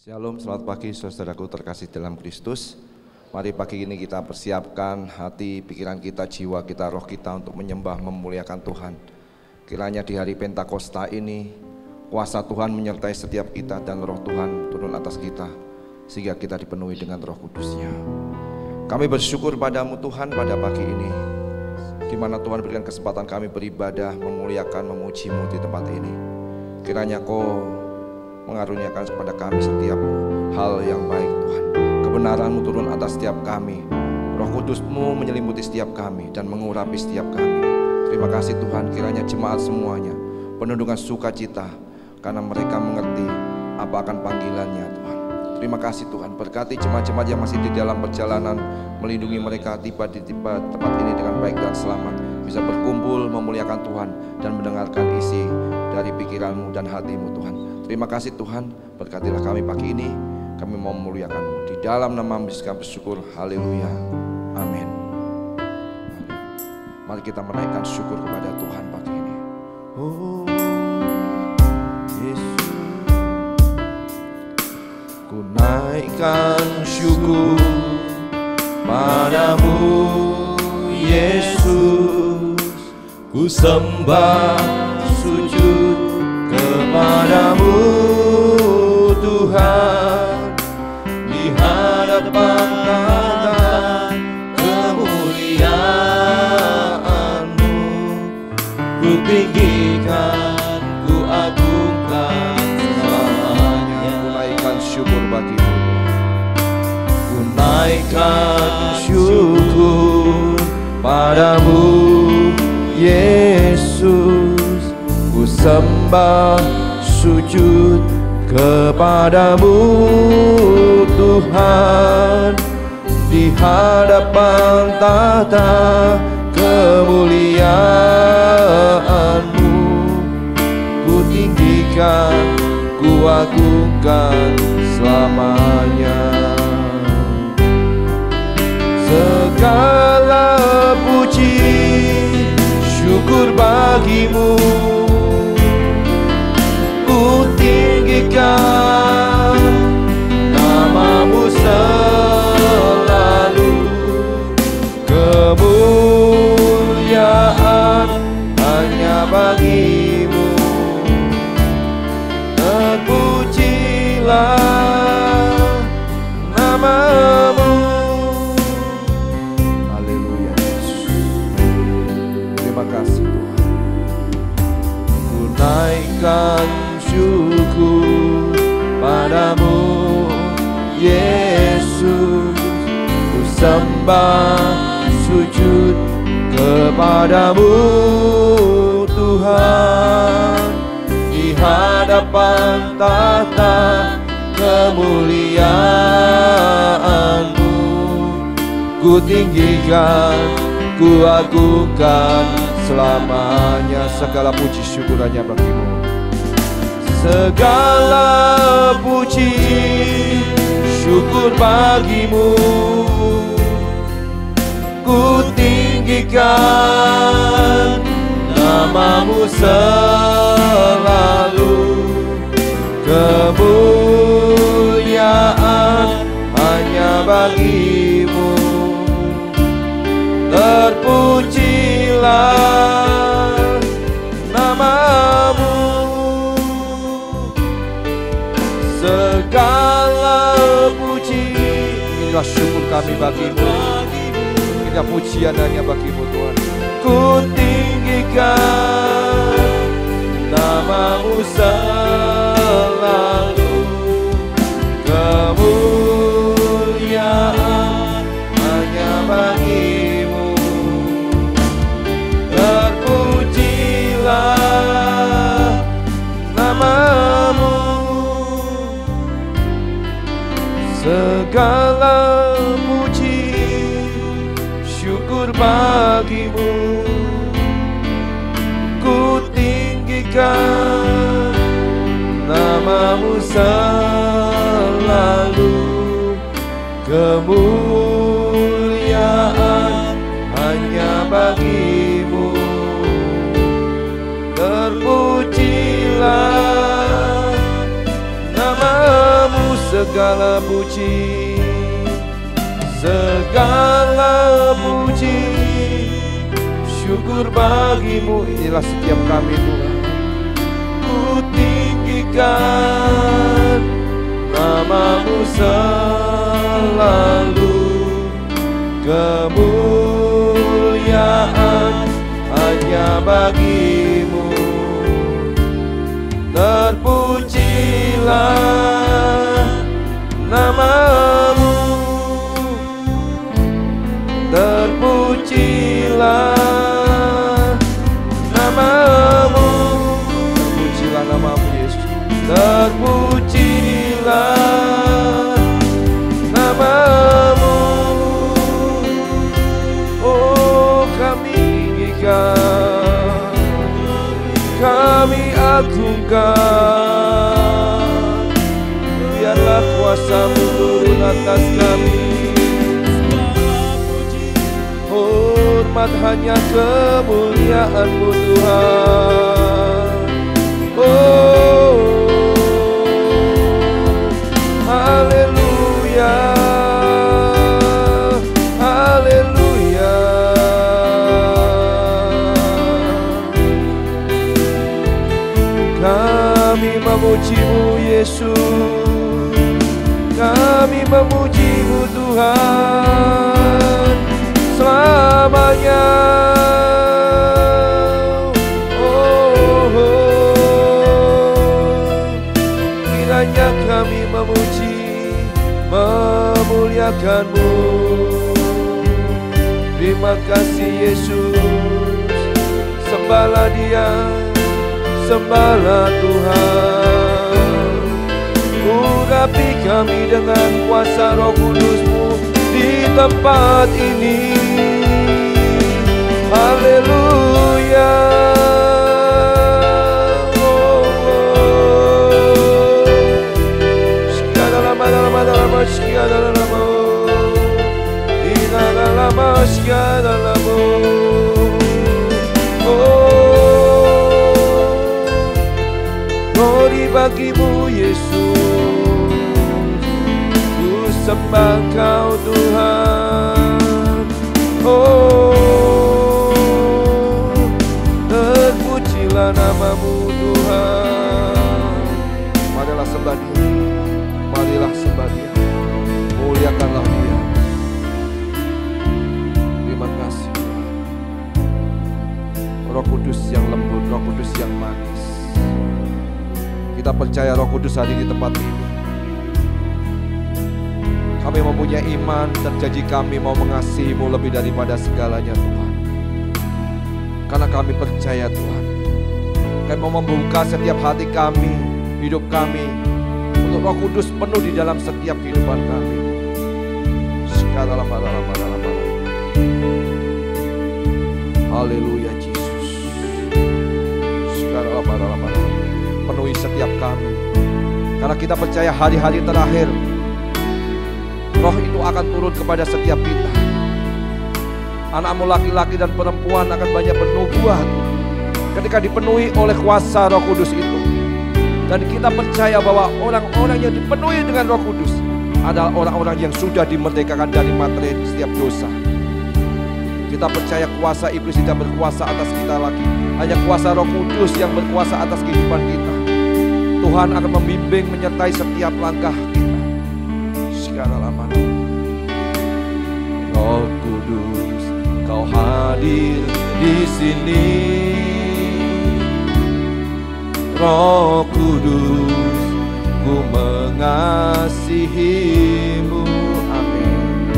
Shalom, selamat pagi saudaraku terkasih dalam Kristus. Mari pagi ini kita persiapkan hati, pikiran kita, jiwa kita, roh kita untuk menyembah, memuliakan Tuhan. Kiranya di hari Pentakosta ini kuasa Tuhan menyertai setiap kita dan roh Tuhan turun atas kita, sehingga kita dipenuhi dengan roh kudusnya. Kami bersyukur padamu Tuhan pada pagi ini, di mana Tuhan berikan kesempatan kami beribadah, memuliakan, memuji-Mu di tempat ini. Kiranya Kau mengaruniakan kepada kami setiap hal yang baik Tuhan. Kebenaran-Mu turun atas setiap kami, Roh Kudus-Mu menyelimuti setiap kami dan mengurapi setiap kami. Terima kasih Tuhan, kiranya jemaat semuanya penuh dengan sukacita karena mereka mengerti apa akan panggilannya Tuhan. Terima kasih Tuhan, berkati jemaat-jemaat yang masih di dalam perjalanan, melindungi mereka tiba di tempat ini dengan baik dan selamat, bisa berkumpul memuliakan Tuhan dan mendengarkan isi dari pikiran-Mu dan hati-Mu Tuhan. Terima kasih Tuhan, berkatilah kami pagi ini, kami mau memuliakan-Mu. Di dalam nama-Mu kami bersyukur, haleluya, amin. Mari kita menaikkan syukur kepada Tuhan pagi ini. Oh Yesus, ku naikkan syukur padamu Yesus, ku sembah sujud kepadamu Tuhan, di hadapan tahta kemuliaan-Mu, ku tinggikan, ku agungkan selamanya. Ku naikkan syukur bagimu, ku naikkan syukur padamu Yesus, ku sembah sujud kepadamu Tuhan, di hadapan tahta kemuliaan-Mu, ku tinggikan, ku agungkan selamanya. Segala puji syukur bagimu, ku tinggikan nama-Mu selalu, kemuliaan hanya bagi-Mu, terpujilah nama-Mu. Haleluya Yesus, terima kasih Tuhan. Ku naikkan syukur padamu Yesus, ku sembah sujud kepadamu Tuhan, di hadapan tahta kemuliaan-Mu, ku tinggikan, ku agungkan selamanya. Segala puji syukur hanya bagi-Mu, segala puji syukur bagi-Mu, ku tinggikan nama-Mu selalu, kemuliaan hanya bagi-Mu, terpujilah nama-Mu. Segala puji, inilah syukur kami bagi-Mu, inilah pujian hanya bagi-Mu Tuhan. Ku tinggikan nama-Mu selalu, kemuliaan hanya bagi-Mu, terpujilah nama-Mu. Segala puji syukur bagi-Mu, ku tinggikan nama-Mu selalu, kemuliaan hanya bagi-Mu, terpujilah nama-Mu segala puji, segala puji, syukur bagimu. Inilah setiap kami Tuhan. Ku tinggikan namamu selalu, kemuliaan hanya bagimu. Terpujilah namamu, terpujilah namamu, terpujilah namamu Yesus, terpujilah namamu. Oh, kami tinggikan, kami agungkan, biarlah kuasa-Mu turun atas kami. Hormat hanya kemuliaan-Mu Tuhan. Oh, haleluya, haleluya. Kami memuji-Mu Yesus, kami memuji-Mu Tuhan selamanya. Oh, kiranya kami memuji, memuliakan-Mu. Terima kasih Yesus, sembahlah Dia, sembahlah Tuhan. Urapi kami dengan kuasa Roh Kudus-Mu di tempat ini. Haleluya. Glory bagimu Yesus, ku sembah Kau Tuhan. Oh, terpujilah namamu Tuhan. Marilah sembah Dia, marilah sembah Dia, muliakanlah Dia. Terima kasih Roh Kudus yang lembut, Roh Kudus yang manis. Kita percaya Roh Kudus hadir di tempat ini. Kami mempunyai iman dan janji kami mau mengasihi-Mu lebih daripada segalanya Tuhan. Karena kami percaya Tuhan, kami mau membuka setiap hati kami, hidup kami, untuk Roh Kudus penuh di dalam setiap kehidupan kami. Haleluya Yesus. Penuhi setiap kami, karena kita percaya hari-hari terakhir Roh itu akan turun kepada setiap kita. Anak-Mu laki-laki dan perempuan akan banyak bernubuat ketika dipenuhi oleh kuasa Roh Kudus itu. Dan kita percaya bahwa orang-orang yang dipenuhi dengan Roh Kudus adalah orang-orang yang sudah dimerdekakan dari materai setiap dosa. Kita percaya kuasa iblis tidak berkuasa atas kita lagi, hanya kuasa Roh Kudus yang berkuasa atas kehidupan kita. Tuhan akan membimbing, menyertai setiap langkah kita. Segala lama Roh Kudus, Kau hadir di sini. Roh Kudus, ku mengasihi-Mu. Amin.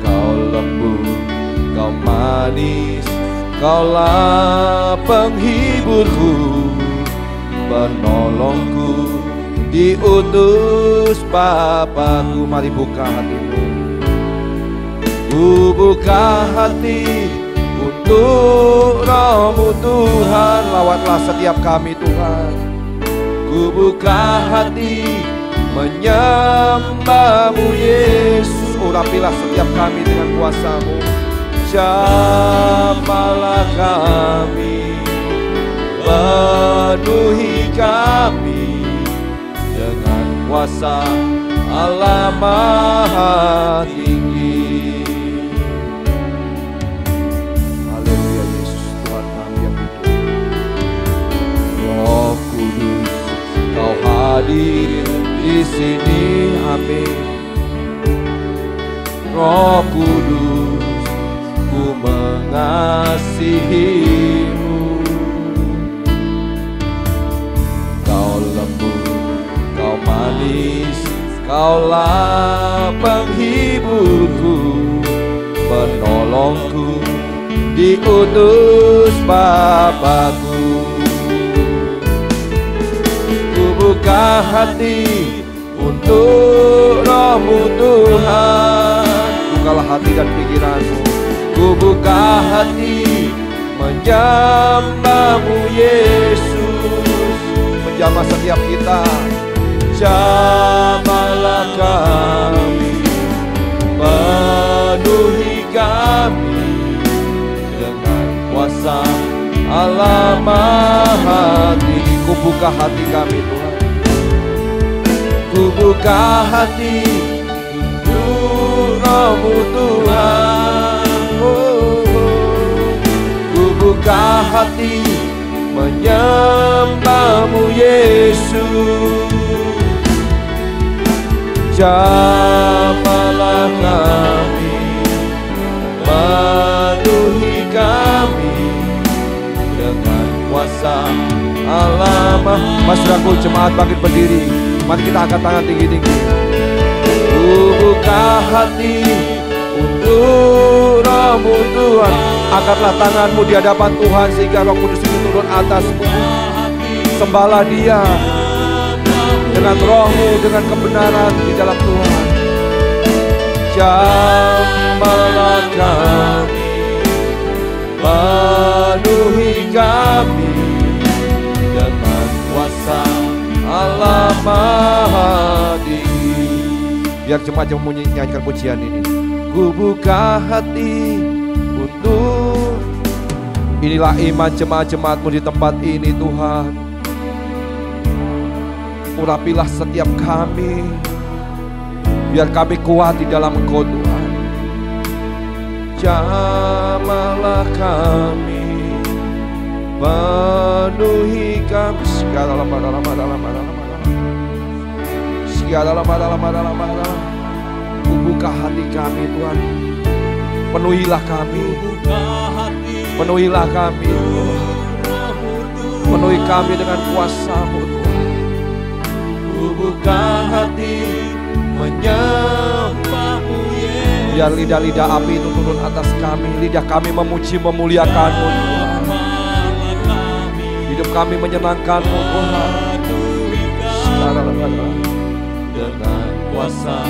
Kau lembut, Kau manis, Kaulah penghiburku, penolongku, diutus Bapakku. Mari buka hatimu, ku buka hati untuk Roh-Mu Tuhan. Lawatlah setiap kami Tuhan. Ku buka hati menyembah-Mu Yesus. Urapilah setiap kami dengan kuasa-Mu. Jamahlah kami, penuhi kami dengan kuasa Allah Maha Tinggi. Haleluya Yesus Tuhan kami yang hidup. Roh Kudus, Kau hadir di sini, amin. Roh Kudus, ku mengasihimu. Kau lembut, Kau manis, Kaulah penghiburku, penolongku, diutus Bapakku. Ku buka hati untuk Roh-Mu Tuhan. Bukalah hati dan pikiranmu. Ku buka hati menyembah-Mu Yesus. Menjamah setiap kita. Jamahlah kami, penuhi kami dengan kuasa Allah Maha Tinggi. Ku buka hati kami Tuhan. Ku buka hati untuk Roh-Mu Tuhan. Ku buka hati menyembah-Mu Yesus. Jamahlah kami, penuhi kami dengan kuasa Allah. Mas Saudaraku, jemaat bangkit berdiri. Mari kita angkat tangan tinggi-tinggi. Ku buka hati untuk Roh-Mu Tuhan. Angkatlah tanganmu di hadapan Tuhan sehingga Roh Kudus itu turun atasmu. Sembahlah Dia dengan Roh-Mu, dengan kebenaran di dalam Tuhan. Jamahlah kami, penuhi kami dengan kuasa Allah Maha Tinggi. Biar jemaat-jemaat menyanyikan pujian ini. Ku buka hati untuk. Inilah iman jemaat-jemaat-Mu di tempat ini Tuhan. Urapilah setiap kami, biar kami kuat di dalam Engkau Tuhan. Jamahlah kami, penuhi kami segala Ku buka hati kami Tuhan. Penuhilah kami, penuhilah kami, penuhi kami dengan kuasa-Mu Tuhan. Ku buka hati menyembah-Mu Yesus. Biar lidah-lidah api itu turun atas kami. Lidah kami memuji memuliakan-Mu Tuhan. Hidup kami menyenangkan-Mu Tuhan. Dengan kuasa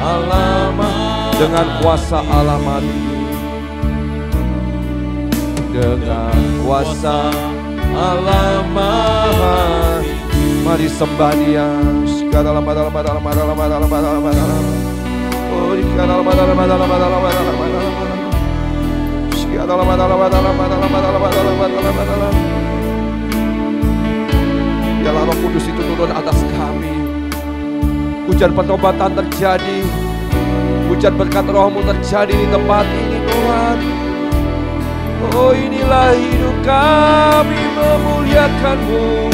Allah, dengan kuasa Allah mati. Dengan kuasa Allah Maha. Mari sembah Dia. Biarlah Roh Kudus itu turun atas kami. Hujan pertobatan terjadi. Hujan berkat Roh-Mu terjadi di tempat ini Tuhan. Oh, inilah hidup kami memuliakan-Mu.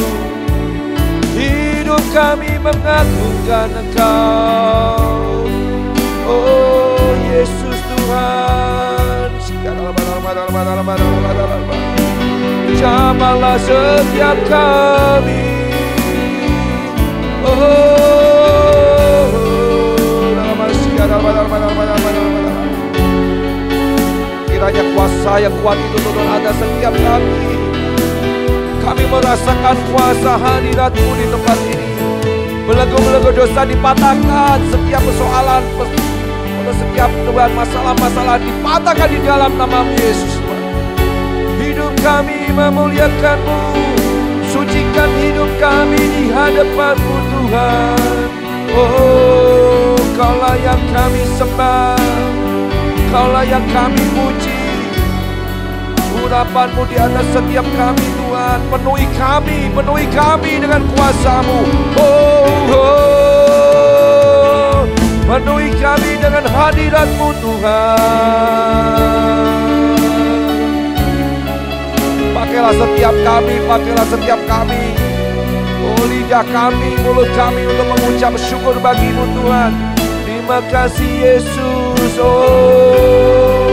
Hidup kami mengagungkan Engkau. Oh Yesus Tuhan. Jamahlah setiap kami. Kiranya kuasa yang kuat itu turun atas setiap kami. Kami merasakan kuasa hadirat-Mu di tempat ini. Belenggu-belenggu dosa dipatahkan. Setiap persoalan, setiap Tuhan masalah-masalah dipatahkan di dalam nama Yesus. Hidup kami memuliakan-Mu. Sucikan hidup kami di hadapan-Mu Tuhan. Oh, Kaulah yang kami sembah. Kaulah yang kami puji. Urapan-Mu di atas setiap kami Tuhan. Penuhi kami dengan kuasa-Mu. Oh, oh. Penuhi kami dengan hadirat-Mu Tuhan. Pakailah setiap kami, oh lidah kami, mulut kami untuk mengucap syukur bagi-Mu Tuhan. Terima kasih Yesus, oh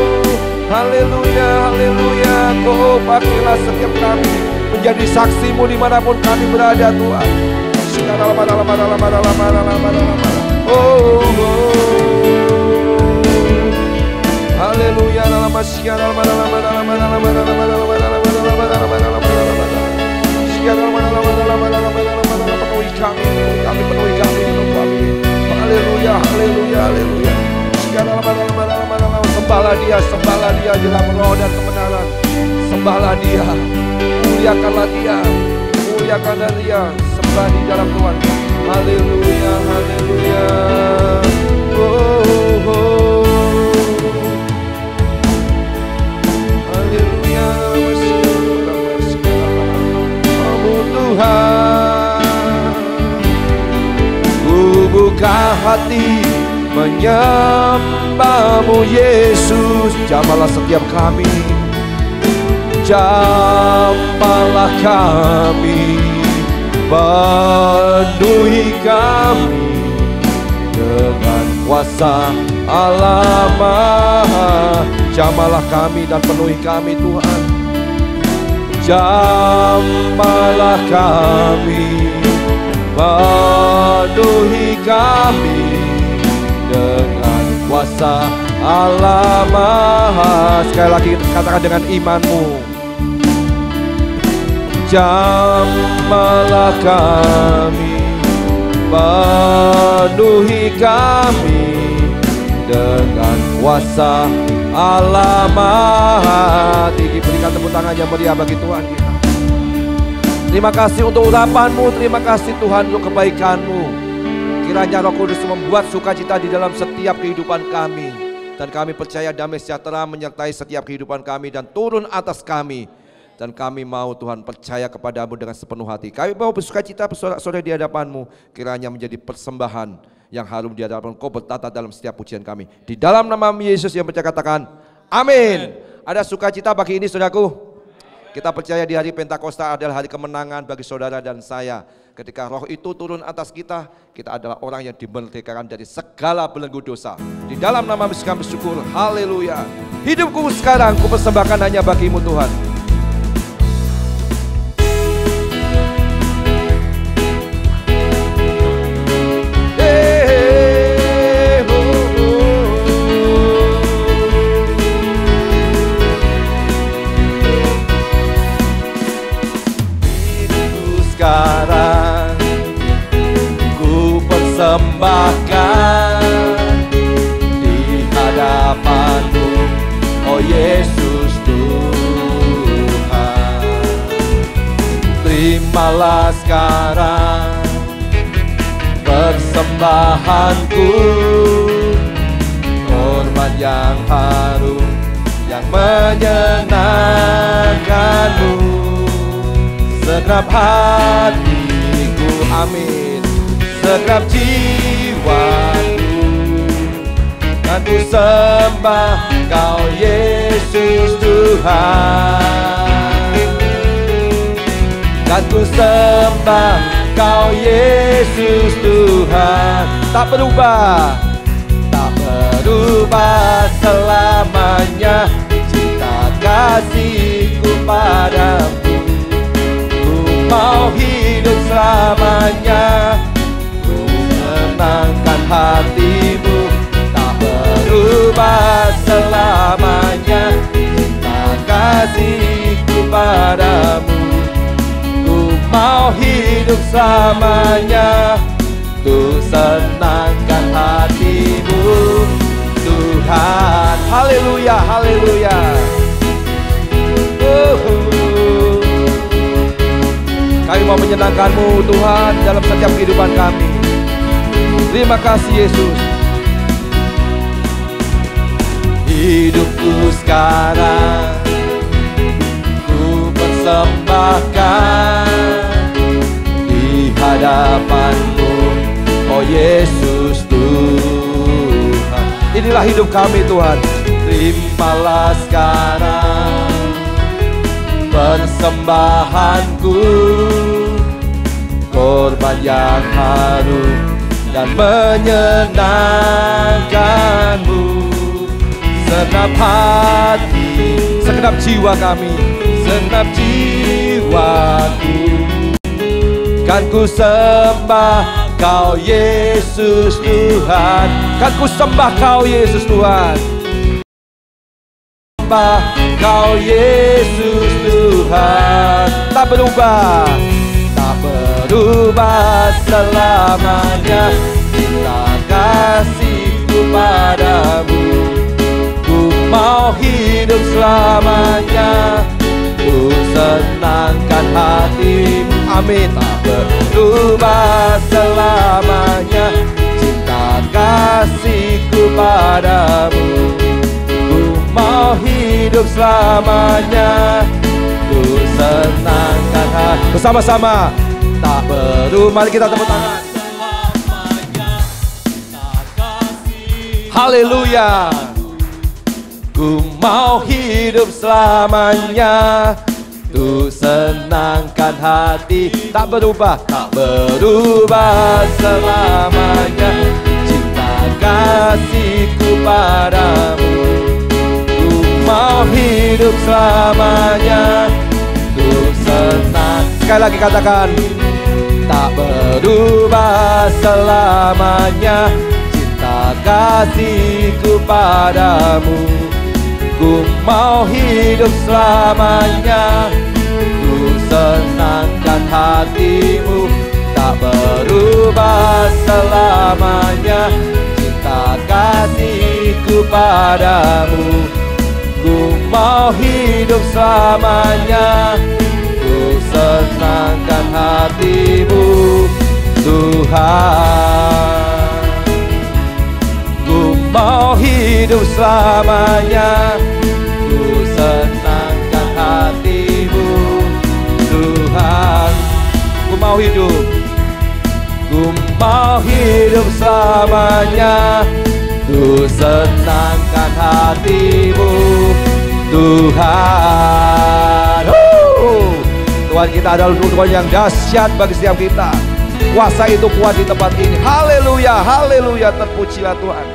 haleluya, haleluya. Oh pakailah setiap kami menjadi saksi-Mu dimanapun kami berada Tuhan. Oh, haleluya. Penuhi kami. Haleluya, haleluya, haleluya. Sembahlah dia dalam roh dan kebenaran. Sembahlah dia, muliakanlah dia, sembah di dalam Tuhan. Haleluya, haleluya. Oh, haleluya. Oh Tuhan, ku buka hati menyembah-Mu Yesus. Jamahlah setiap kami, jamahlah kami, penuhi kami dengan kuasa Allah Maha. Jamahlah kami dan penuhi kami Tuhan. Jamahlah kami, penuhi kami dengan kuasa Allah Maha. Sekali lagi katakan dengan imanmu. Jamahlah kami, penuhi kami dengan kuasa Allah Maha. Tinggi, berikan tepuk tangan yang meriah bagi Tuhan kita. Terima kasih untuk urapan-Mu, terima kasih Tuhan untuk kebaikan-Mu. Kiranya Roh Kudus membuat sukacita di dalam setiap kehidupan kami. Dan kami percaya damai sejahtera menyertai setiap kehidupan kami dan turun atas kami. Dan kami mau Tuhan percaya kepada-Mu dengan sepenuh hati. Kami mau bersukacita bersorak-sorai di hadapan-Mu. Kiranya menjadi persembahan yang harum di hadapan Kau bertata dalam setiap pujian kami. Di dalam nama Yesus yang percaya katakan, amin. Ada sukacita bagi ini saudaraku. Kita percaya di hari Pentakosta adalah hari kemenangan bagi saudara dan saya. Ketika roh itu turun atas kita, kita adalah orang yang dimerdekakan dari segala belenggu dosa. Di dalam nama Yesus kami bersyukur, haleluya. Hidupku sekarang kupersembahkan hanya bagi-Mu Tuhan. Sekarang ku persembahkan di hadapan-Mu, oh Yesus Tuhan. Terimalah sekarang persembahanku, korban yang harum yang menyenangkan-Mu. Segenap hatiku, amin, segenap jiwaku, kan ku sembah Kau Yesus Tuhan. Kan ku sembah Kau Yesus Tuhan. Tak berubah selamanya cinta kasihku padamu. Mau hidup selamanya, ku menangkan hati-Mu. Tak berubah selamanya cinta kasihku padamu. Ku mau hidup selamanya, ku senangkan hati-Mu Tuhan. Haleluya, haleluya. Kami mau menyenangkan-Mu Tuhan dalam setiap kehidupan kami. Terima kasih Yesus. Hidupku sekarang ku persembahkan di hadapan-Mu, oh Yesus Tuhan. Inilah hidup kami Tuhan. Terimalah sekarang persembahanku, korban yang harum dan menyenangkan-Mu. Senap hati, segenap jiwa kami, senap jiwaku, kan ku sembah Kau Yesus Tuhan. Kan ku sembah Kau Yesus Tuhan. Sembah Kau Yesus Tuhan. Tak berubah, tak berubah selamanya cinta kasihku padamu. Ku mau hidup selamanya, ku senangkan hatimu. Amin. Tak berubah selamanya cinta kasihku padamu. Ku mau hidup selamanya, ku senangkan hati. Bersama-sama tak berubah. Mari kita tepuk tangan. Haleluya. Ku mau hidup selamanya, ku senangkan hati. Tak berubah, tak berubah selamanya cinta kasihku padamu. Ku mau hidup selamanya, ku senang. Sekali lagi katakan, tak berubah selamanya cinta kasihku padamu. Ku mau hidup selamanya, ku senangkan hatimu. Tak berubah selamanya cinta kasihku padamu. Ku mau hidup selamanya, ku senangkan hatimu Tuhan. Ku mau hidup selamanya, ku senangkan hatimu Tuhan. Ku mau hidup, ku mau hidup selamanya, ku senangkan hatimu Tuhan. Tuhan kita adalah Tuhan yang dahsyat bagi setiap kita. Kuasa itu kuat di tempat ini. Haleluya, haleluya, terpujilah Tuhan.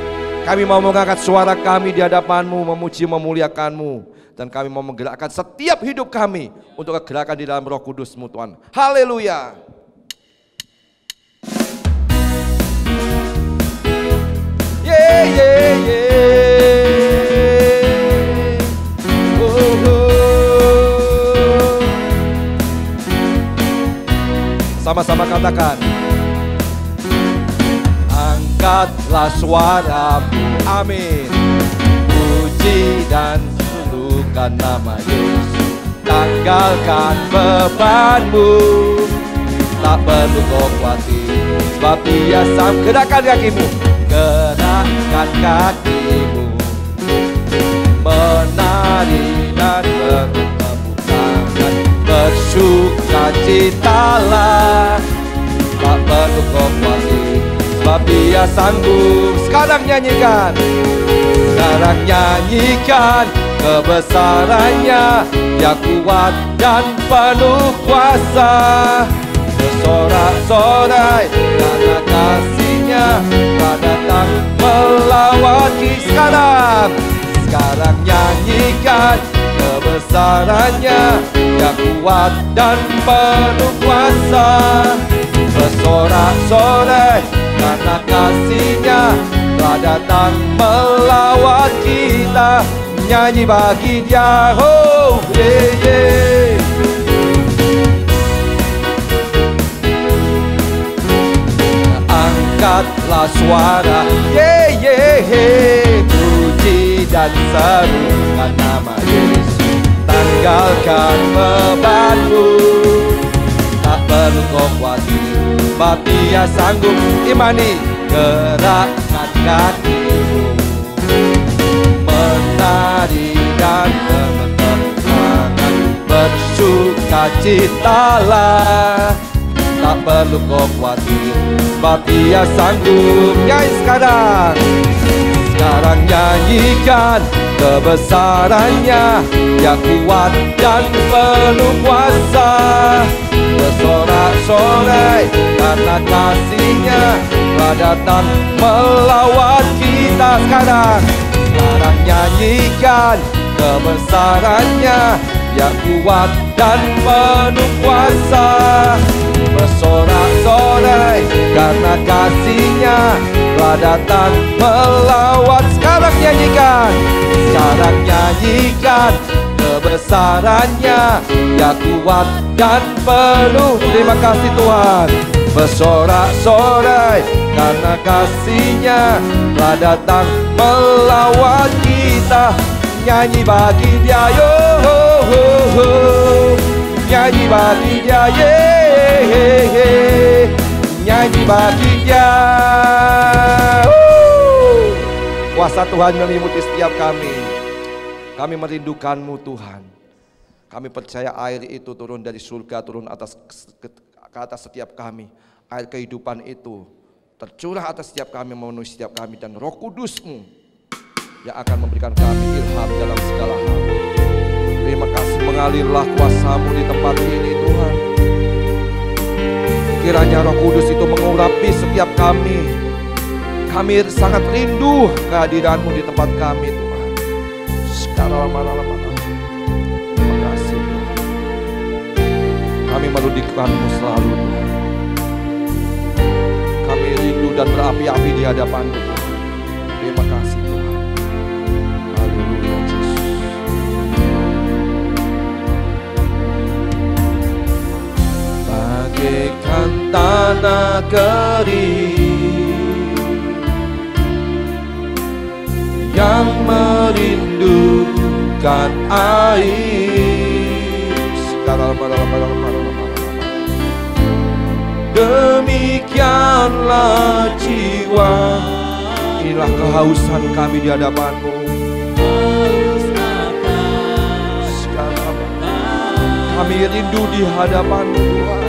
Kami mau mengangkat suara kami di hadapan-Mu, memuji memuliakan-Mu. Dan kami mau menggerakkan setiap hidup kami untuk kegerakan di dalam Roh Kudus-Mu Tuhan. Haleluya. Yeah, yeah, yeah. Oh, oh. Sama-sama katakan. Angkatlah suaramu, amin. Puji dan suruhkan nama Yesus. Tanggalkan bebanmu, tak perlu kau khawatir, sebab Dia sang. Gerakkan kakimu, gerakkan kakimu, menari dan bertepuk tangan, bersukacitalah, tak perlu kau khawatir, sebab Dia sanggup. Sekarang nyanyikan, sekarang nyanyikan kebesarannya, Dia kuat dan penuh kuasa. Bersorak-sorai karena kasih-Nya, telah datang melawat kita. Sekarang nyanyikan kebesarannya, Dia kuat dan penuh kuasa. Bersorak-sorai karena kasih-Nya, telah datang melawat kita. Nyanyi bagi Dia, oh yeah, yeah. Angkatlah suara, yeah, yeah, yeah. Puji dan serukan nama Yesus. Tanggalkan bebanmu, tak perlu kau khawatir, sebab Dia sanggup. Imani, gerakkan kakimu, menari dan bertepuk tangan, bersukacitalah, tak perlu kau khawatir, sebab Dia sanggup. Nyanyi sekarang, Sekarang nyanyikan kebesarannya, Dia kuat dan penuh kuasa. Bersorak-sorai karena kasih-Nya telah datang melawan kita. Sekarang nyanyikan kebesarannya, Dia kuat dan penuh kuasa. Bersorak-sorai karena kasih-Nya telah datang melawan. Sekarang nyanyikan kebesarannya, Dia kuat dan penuh. Terima kasih Tuhan. Bersorak-sorai karena kasih-Nya telah datang melawan kita. Nyanyi bagi Dia, yo ho ho ho. Nyanyi bagi Dia, ye he he. Nyanyi bagi Dia. Kuasa Tuhan meliputi setiap kami. Kami merindukan-Mu Tuhan. Kami percaya air itu turun dari surga, turun ke atas setiap kami. Air kehidupan itu tercurah atas setiap kami, memenuhi setiap kami. Dan Roh Kudus-Mu yang akan memberikan kami ilham dalam segala hal. Terima kasih, mengalirlah kuasa-Mu di tempat ini Tuhan. Kiranya Roh Kudus itu mengurapi setiap kami. Kami sangat rindu kehadiran-Mu di tempat kami Tuhan. Sekarang lama-lama. Terima kasih Tuhan. Kami merudikan-Mu selalu Tuhan. Kami rindu dan berapi-api di hadapan-Mu Tuhan. Terima kasih Tuhan. Haleluya Yesus. Bagaikan tanah kering yang merindukan air. Sekarang demikianlah jiwa. Inilah kehausan kami di hadapan-Mu. Sekarang kami rindu di hadapan-Mu Tuhan.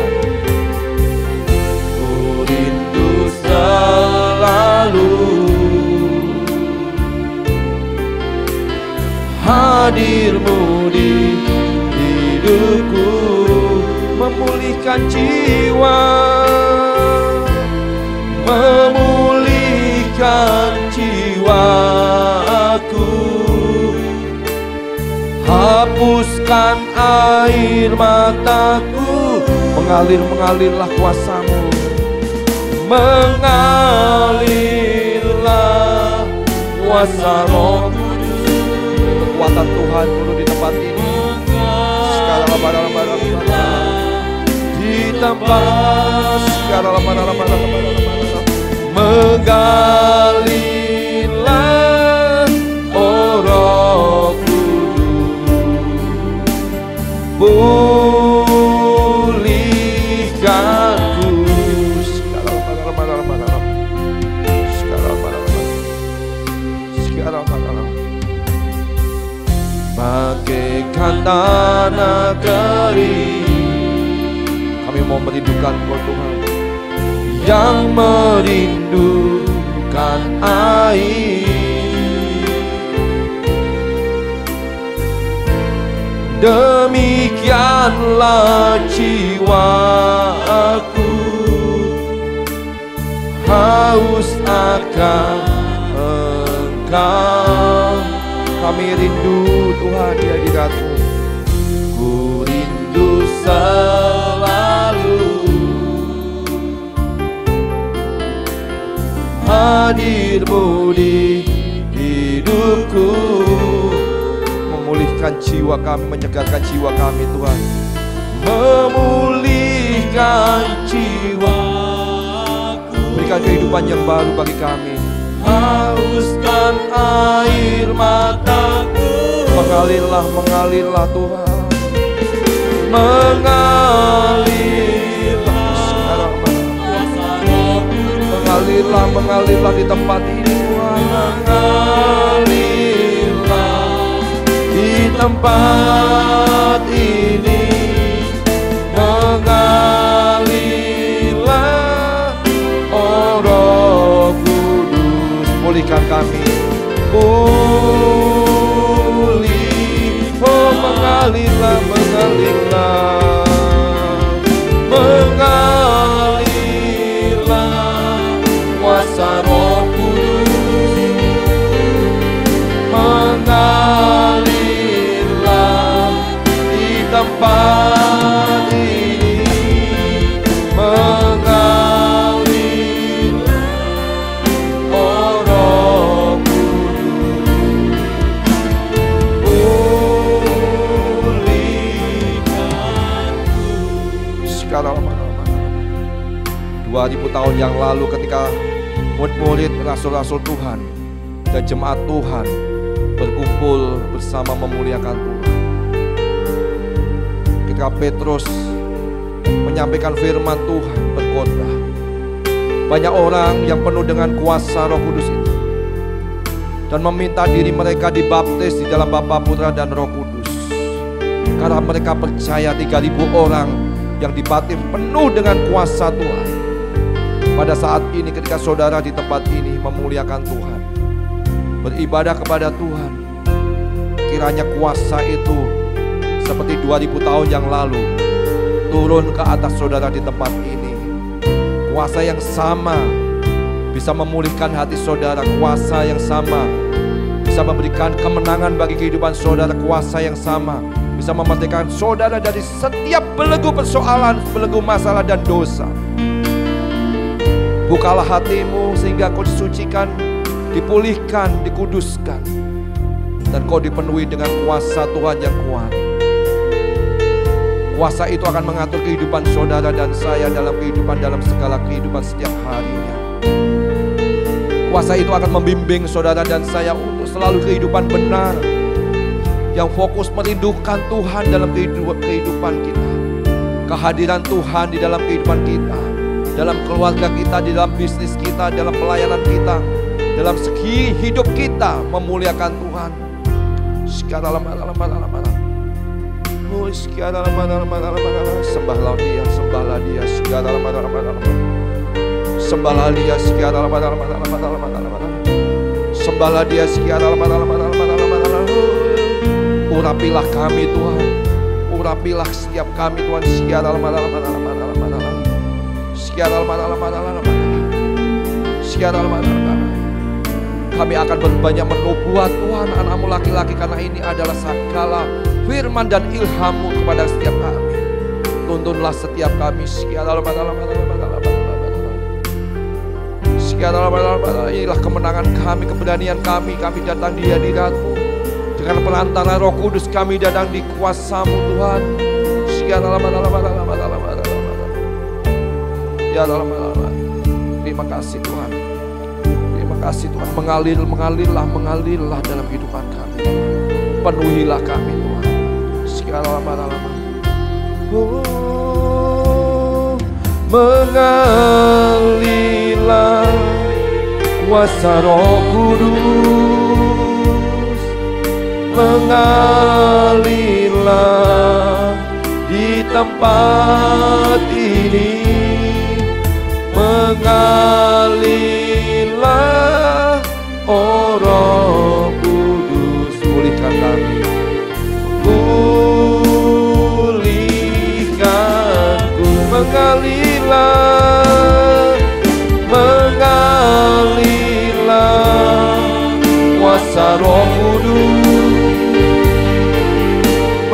Ku rindu selalu hadir-Mu di hidupku, memulihkan jiwa, memulihkan jiwaku. Hapuskan air mataku, mengalirlah kuasa-Mu, mengalirlah kuasa Roh. Kekuatan Tuhan turun di tempat ini. Sekarang di tempat sekarang mengalirlah Roh Kudus, pulihkanku. Sekarang bagaikan tanah kering. Kami mau merindukan Kau Tuhan, yang merindukan air. Demikianlah jiwaku, haus akan Engkau. Kami rindu Tuhan di hadirat-Mu. Ku rindu selalu hadir-Mu di hidupku, memulihkan jiwa kami, menyegarkan jiwa kami Tuhan. Memulihkan jiwaku, berikan kehidupan yang baru bagi kami. Hauskan air mataku, mengalirlah Tuhan, mengalirlah di tempat ini Tuhan. Mengalirlah di tempat ini, mengalirlah Roh Kudus, pulihkan kami, pulih. Oh mengalirlah, mengalirlah, mengalirlah kuasa Roh Kudus, mengalirlah di tempat ini, mengalirlah oh Roh Kudus, pulihkanku. Sekarang 2000 tahun yang lalu ketika murid-murid rasul-rasul Tuhan dan jemaat Tuhan berkumpul bersama memuliakan Tuhan, ketika Petrus menyampaikan firman Tuhan berkhotbah, banyak orang yang penuh dengan kuasa Roh Kudus itu dan meminta diri mereka dibaptis di dalam Bapa, Putra dan Roh Kudus, karena mereka percaya 3.000 orang yang dibaptis penuh dengan kuasa Tuhan. Pada saat ini ketika saudara di tempat ini memuliakan Tuhan, beribadah kepada Tuhan, kiranya kuasa itu seperti 2000 tahun yang lalu turun ke atas saudara di tempat ini. Kuasa yang sama bisa memulihkan hati saudara, kuasa yang sama bisa memberikan kemenangan bagi kehidupan saudara, kuasa yang sama bisa memerdekakan saudara dari setiap belenggu persoalan, belenggu masalah dan dosa. Bukalah hatimu sehingga kau disucikan, dipulihkan, dikuduskan, dan kau dipenuhi dengan kuasa Tuhan yang kuat. Kuasa itu akan mengatur kehidupan saudara dan saya dalam kehidupan, dalam segala kehidupan setiap harinya. Kuasa itu akan membimbing saudara dan saya untuk selalu kehidupan benar, yang fokus merindukan Tuhan dalam kehidupan kita, kehadiran Tuhan di dalam kehidupan kita, dalam keluarga kita, di dalam bisnis kita, dalam pelayanan kita, dalam segi hidup kita memuliakan Tuhan. Sembahlah Dia, sembahlah Dia, sembahlah Dia, sembahlah Dia. Urapilah kami Tuhan, urapilah setiap kami Tuhan. Kami akan berbanyak menubuat Tuhan anak-Mu laki-laki, karena ini adalah segala firman dan ilham-Mu kepada setiap kami. Tuntunlah setiap kami. Inilah kemenangan kami, keberanian kami. Kami datang di hadirat-Mu dengan perantara Roh Kudus, kami datang di kuasa-Mu Tuhan. Terima kasih Tuhan. Terima kasih Tuhan. Mengalirlah dalam kehidupan kami. Penuhilah kami Tuhan. Mengalirlah kuasa Roh Kudus, mengalirlah di tempat ini, mengalirlah oh Roh Kudus. Pulihkan kami, pulihkanku. Mengalirlah, mengalirlah kuasa Roh Kudus,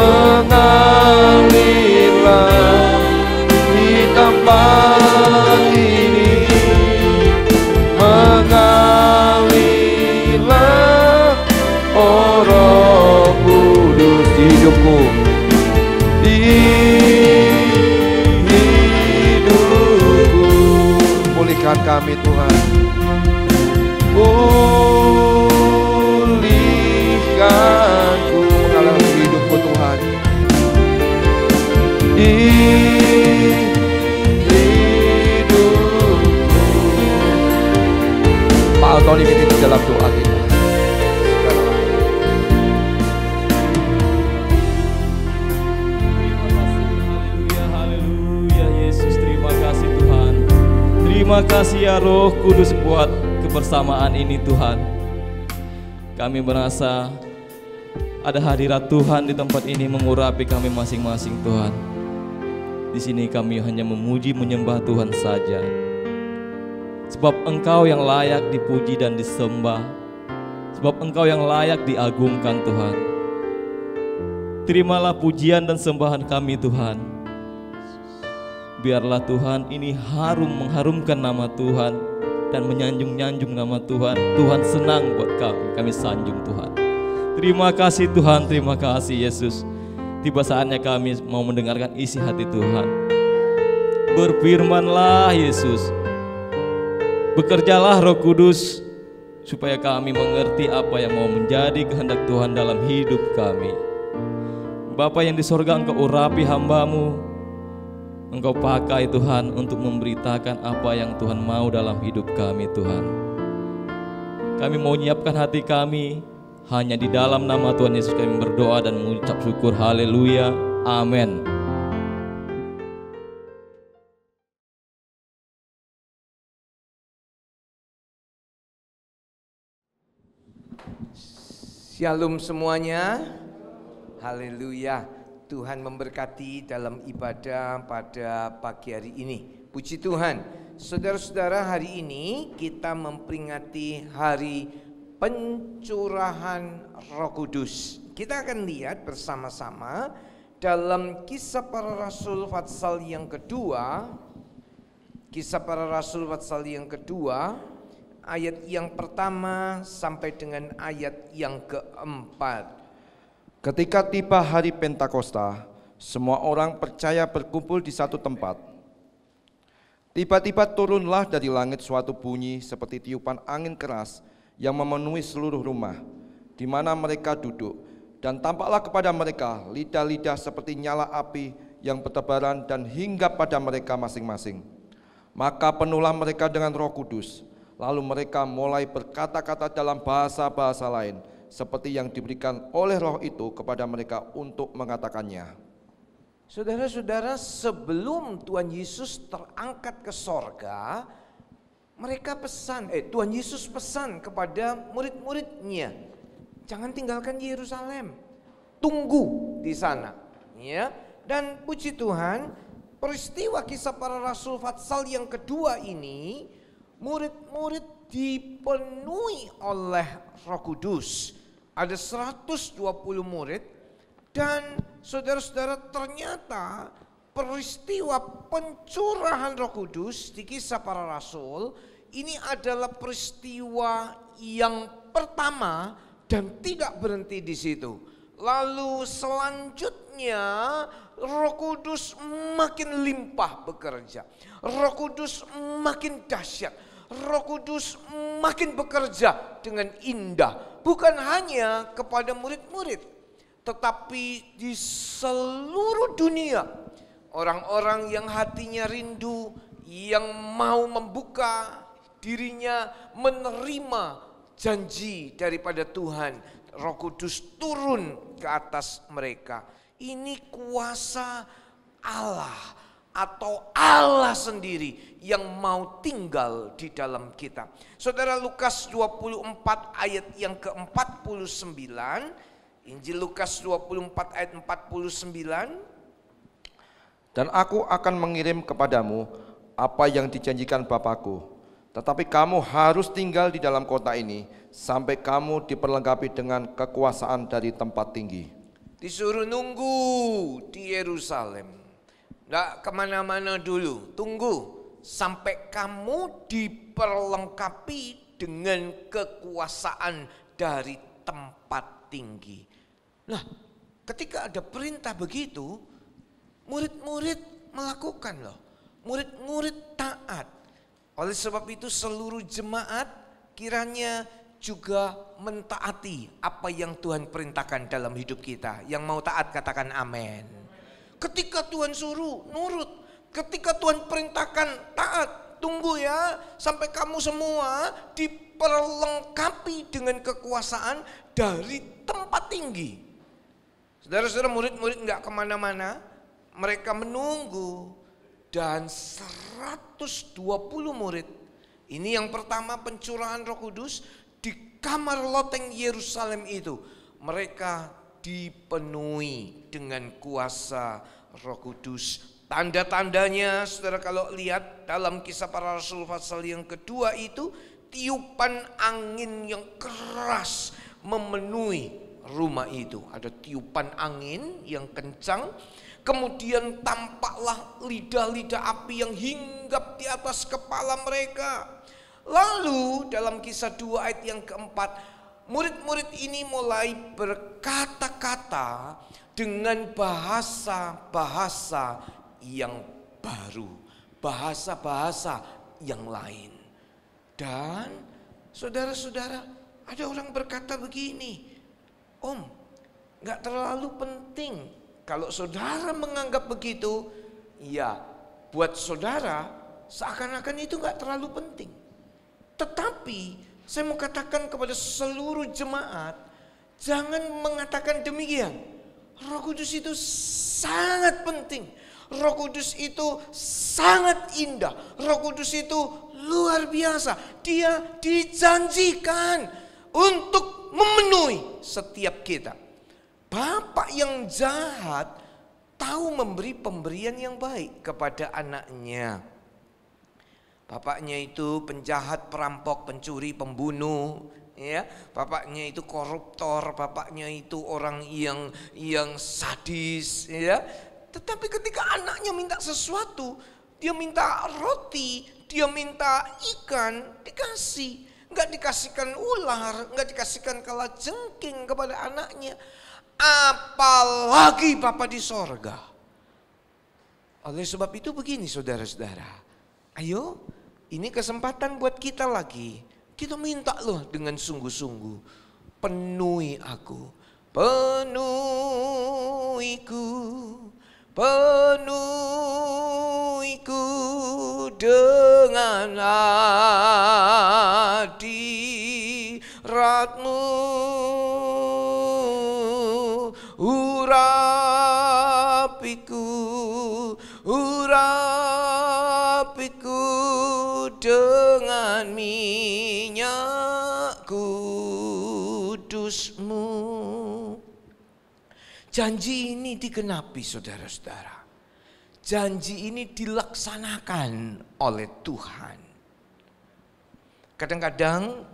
mengalirlah di tempat ini, mengalirlah oh Roh Kudus di hidupku, di hidupku. Pulihkan kami Tuhan, pulihkanku. Mengalirlah hidupku Tuhan, di hidupku. Pak Antoni pimpin dalam doa kita. Haleluya Yesus, terima kasih Tuhan. Terima kasih ya Roh Kudus buat kebersamaan ini Tuhan. Kami merasa ada hadirat Tuhan di tempat ini mengurapi kami masing-masing Tuhan. Di sini kami hanya memuji menyembah Tuhan saja. Sebab Engkau yang layak dipuji dan disembah. Sebab Engkau yang layak diagungkan Tuhan. Terimalah pujian dan sembahan kami Tuhan. Biarlah Tuhan ini mengharumkan nama Tuhan dan menyanjung-nyanjung nama Tuhan. Tuhan senang buat kami sanjung Tuhan. Terima kasih Tuhan, terima kasih Yesus. Tiba saatnya kami mau mendengarkan isi hati Tuhan. Berfirmanlah Yesus. Bekerjalah Roh Kudus supaya kami mengerti apa yang mau menjadi kehendak Tuhan dalam hidup kami. Bapa yang di sorga, Engkau urapi hamba-Mu. Engkau pakai Tuhan untuk memberitakan apa yang Tuhan mau dalam hidup kami Tuhan. Kami mau menyiapkan hati kami. Hanya di dalam nama Tuhan Yesus kami berdoa dan mengucap syukur. Haleluya. Amin. Shalom semuanya. Haleluya. Tuhan memberkati dalam ibadah pada pagi hari ini. Puji Tuhan. Saudara-saudara, hari ini kita memperingati hari pencurahan Roh Kudus. Kita akan lihat bersama-sama dalam Kisah Para Rasul pasal yang kedua. Kisah Para Rasul pasal yang kedua, ayat yang pertama sampai dengan ayat yang keempat. Ketika tiba hari Pentakosta, semua orang percaya berkumpul di satu tempat. Tiba-tiba turunlah dari langit suatu bunyi seperti tiupan angin keras yang memenuhi seluruh rumah di mana mereka duduk, dan tampaklah kepada mereka lidah-lidah seperti nyala api yang bertebaran dan hinggap pada mereka masing-masing. Maka penuhlah mereka dengan Roh Kudus, lalu mereka mulai berkata-kata dalam bahasa-bahasa lain seperti yang diberikan oleh Roh itu kepada mereka untuk mengatakannya. Saudara-saudara, sebelum Tuhan Yesus terangkat ke sorga, Tuhan Yesus pesan kepada murid-muridnya, jangan tinggalkan Yerusalem, tunggu di sana, ya. Dan puji Tuhan, peristiwa Kisah Para Rasul pasal yang kedua ini, murid-murid dipenuhi oleh Roh Kudus. Ada 120 murid, dan saudara-saudara, ternyata peristiwa pencurahan Roh Kudus di Kisah Para Rasul ini adalah peristiwa yang pertama dan tidak berhenti di situ. Lalu selanjutnya Roh Kudus makin limpah bekerja. Roh Kudus makin dahsyat. Roh Kudus makin bekerja dengan indah. Bukan hanya kepada murid-murid, tetapi di seluruh dunia. Orang-orang yang hatinya rindu, yang mau membuka dirinya menerima janji daripada Tuhan, Roh Kudus turun ke atas mereka. Ini kuasa Allah atau Allah sendiri yang mau tinggal di dalam kita. Saudara, Lukas 24 ayat yang ke-49, Injil Lukas 24 ayat 49. Dan aku akan mengirim kepadamu apa yang dijanjikan Bapakku. Tetapi kamu harus tinggal di dalam kota ini sampai kamu diperlengkapi dengan kekuasaan dari tempat tinggi. Disuruh nunggu di Yerusalem, nggak kemana-mana dulu, tunggu sampai kamu diperlengkapi dengan kekuasaan dari tempat tinggi. Nah, ketika ada perintah begitu, murid-murid melakukan loh, murid-murid taat. Oleh sebab itu seluruh jemaat kiranya juga mentaati apa yang Tuhan perintahkan dalam hidup kita. Yang mau taat katakan amin. Ketika Tuhan suruh nurut, ketika Tuhan perintahkan taat, tunggu ya sampai kamu semua diperlengkapi dengan kekuasaan dari tempat tinggi. Saudara-saudara, murid-murid gak kemana-mana, mereka menunggu. Dan 120 murid, ini yang pertama pencurahan Roh Kudus, kamar loteng Yerusalem itu mereka dipenuhi dengan kuasa Roh Kudus. Tanda-tandanya saudara kalau lihat dalam Kisah Para Rasul pasal yang kedua itu, tiupan angin yang keras memenuhi rumah itu. Ada tiupan angin yang kencang, kemudian tampaklah lidah-lidah api yang hinggap di atas kepala mereka. Lalu dalam Kisah 2 ayat yang keempat, murid-murid ini mulai berkata-kata dengan bahasa-bahasa yang baru, bahasa-bahasa yang lain. Dan saudara-saudara, ada orang berkata begini, Om, gak terlalu penting. Kalau saudara menganggap begitu, ya buat saudara seakan-akan itu gak terlalu penting. Tetapi saya mau katakan kepada seluruh jemaat, jangan mengatakan demikian. Roh Kudus itu sangat penting. Roh Kudus itu sangat indah. Roh Kudus itu luar biasa. Dia dijanjikan untuk memenuhi setiap kita. Bapak yang jahat tahu memberi pemberian yang baik kepada anaknya. Bapaknya itu penjahat, perampok, pencuri, pembunuh, ya. Bapaknya itu koruptor, bapaknya itu orang yang sadis, ya. Tetapi ketika anaknya minta sesuatu, dia minta roti, dia minta ikan, dikasih. Enggak dikasihkan ular, enggak dikasihkan kalajengking kepada anaknya. Apalagi Bapa di sorga. Oleh sebab itu begini saudara-saudara. Ayo, ini kesempatan buat kita lagi. Kita minta loh dengan sungguh-sungguh. Penuhi aku. Penuhiku. Penuhiku dengan hadirat-Mu. Urapiku dengan minyak kudus-Mu. Janji ini digenapi saudara-saudara. Janji ini dilaksanakan oleh Tuhan. Kadang-kadang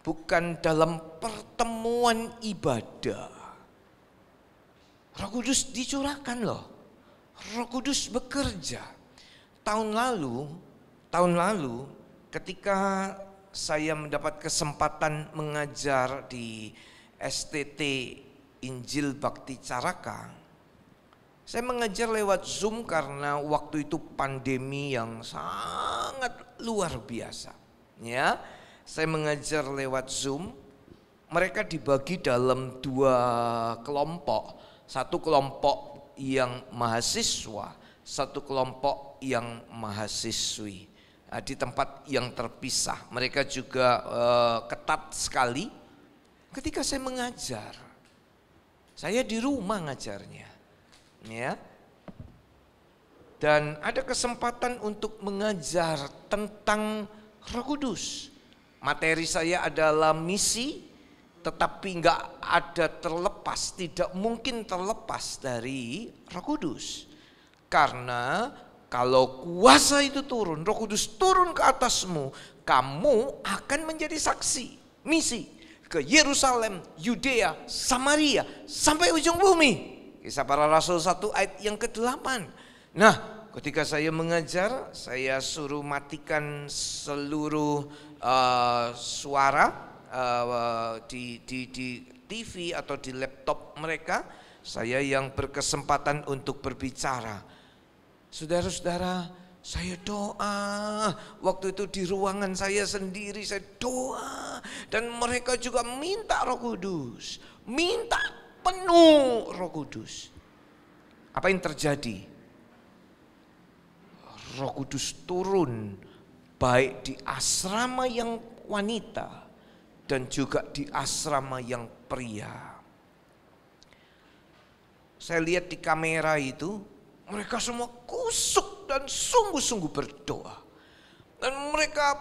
bukan dalam pertemuan ibadah Roh Kudus dicurahkan loh. Roh Kudus bekerja. Tahun lalu ketika saya mendapat kesempatan mengajar di STT Injil Bakti Caraka, saya mengajar lewat Zoom karena waktu itu pandemi yang sangat luar biasa. Ya, saya mengajar lewat Zoom. Mereka dibagi dalam 2 kelompok. Satu kelompok yang mahasiswa, satu kelompok yang mahasiswi. Di tempat yang terpisah. Mereka juga ketat sekali. Ketika saya mengajar, saya di rumah ngajarnya, ya. Dan ada kesempatan untuk mengajar tentang Roh Kudus. Materi saya adalah misi. Tetapi enggak ada terlepas, tidak mungkin terlepas dari Roh Kudus. Karena kalau kuasa itu turun, Roh Kudus turun ke atasmu, kamu akan menjadi saksi misi ke Yerusalem, Yudea, Samaria, sampai ujung bumi. Kisah Para Rasul 1 ayat yang ke-8. Nah, ketika saya mengajar, saya suruh matikan seluruh suara di TV atau di laptop mereka. Saya yang berkesempatan untuk berbicara. Saudara-saudara, saya doa. Waktu itu di ruangan saya sendiri, saya doa. Dan mereka juga minta Roh Kudus. Minta penuh Roh Kudus. Apa yang terjadi? Roh Kudus turun baik di asrama yang wanita dan juga di asrama yang pria. Saya lihat di kamera itu, mereka semua kusuk dan sungguh-sungguh berdoa. Dan mereka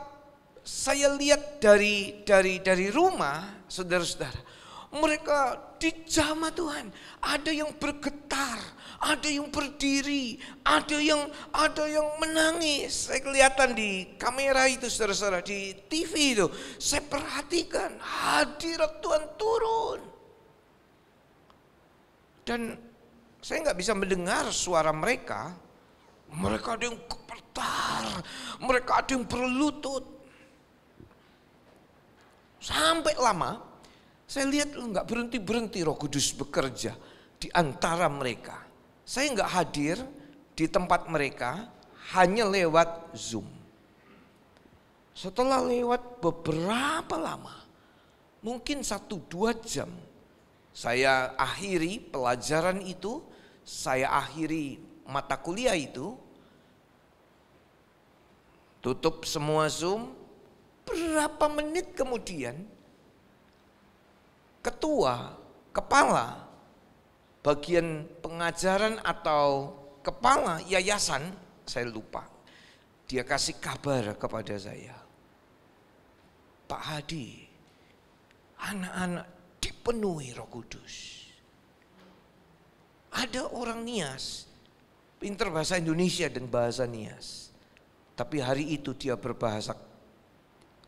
saya lihat dari rumah, saudara-saudara, mereka dijamah Tuhan. Ada yang bergetar, ada yang berdiri, ada yang menangis. Saya kelihatan di kamera itu, saudara-saudara, di TV itu. Saya perhatikan hadirat Tuhan turun. Dan saya nggak bisa mendengar suara mereka. Mereka ada yang gemetar, mereka ada yang berlutut. Sampai lama, saya lihat nggak berhenti-berhenti Roh Kudus bekerja di antara mereka. Saya nggak hadir di tempat mereka, hanya lewat Zoom. Setelah lewat beberapa lama, mungkin 1-2 jam, saya akhiri pelajaran itu, saya akhiri mata kuliah itu, tutup semua Zoom. Berapa menit kemudian, kepala bagian pengajaran atau kepala yayasan, saya lupa, dia kasih kabar kepada saya, Pak Hadi, anak-anak dipenuhi Roh Kudus. Ada orang Nias, pinter bahasa Indonesia dan bahasa Nias, tapi hari itu dia berbahasa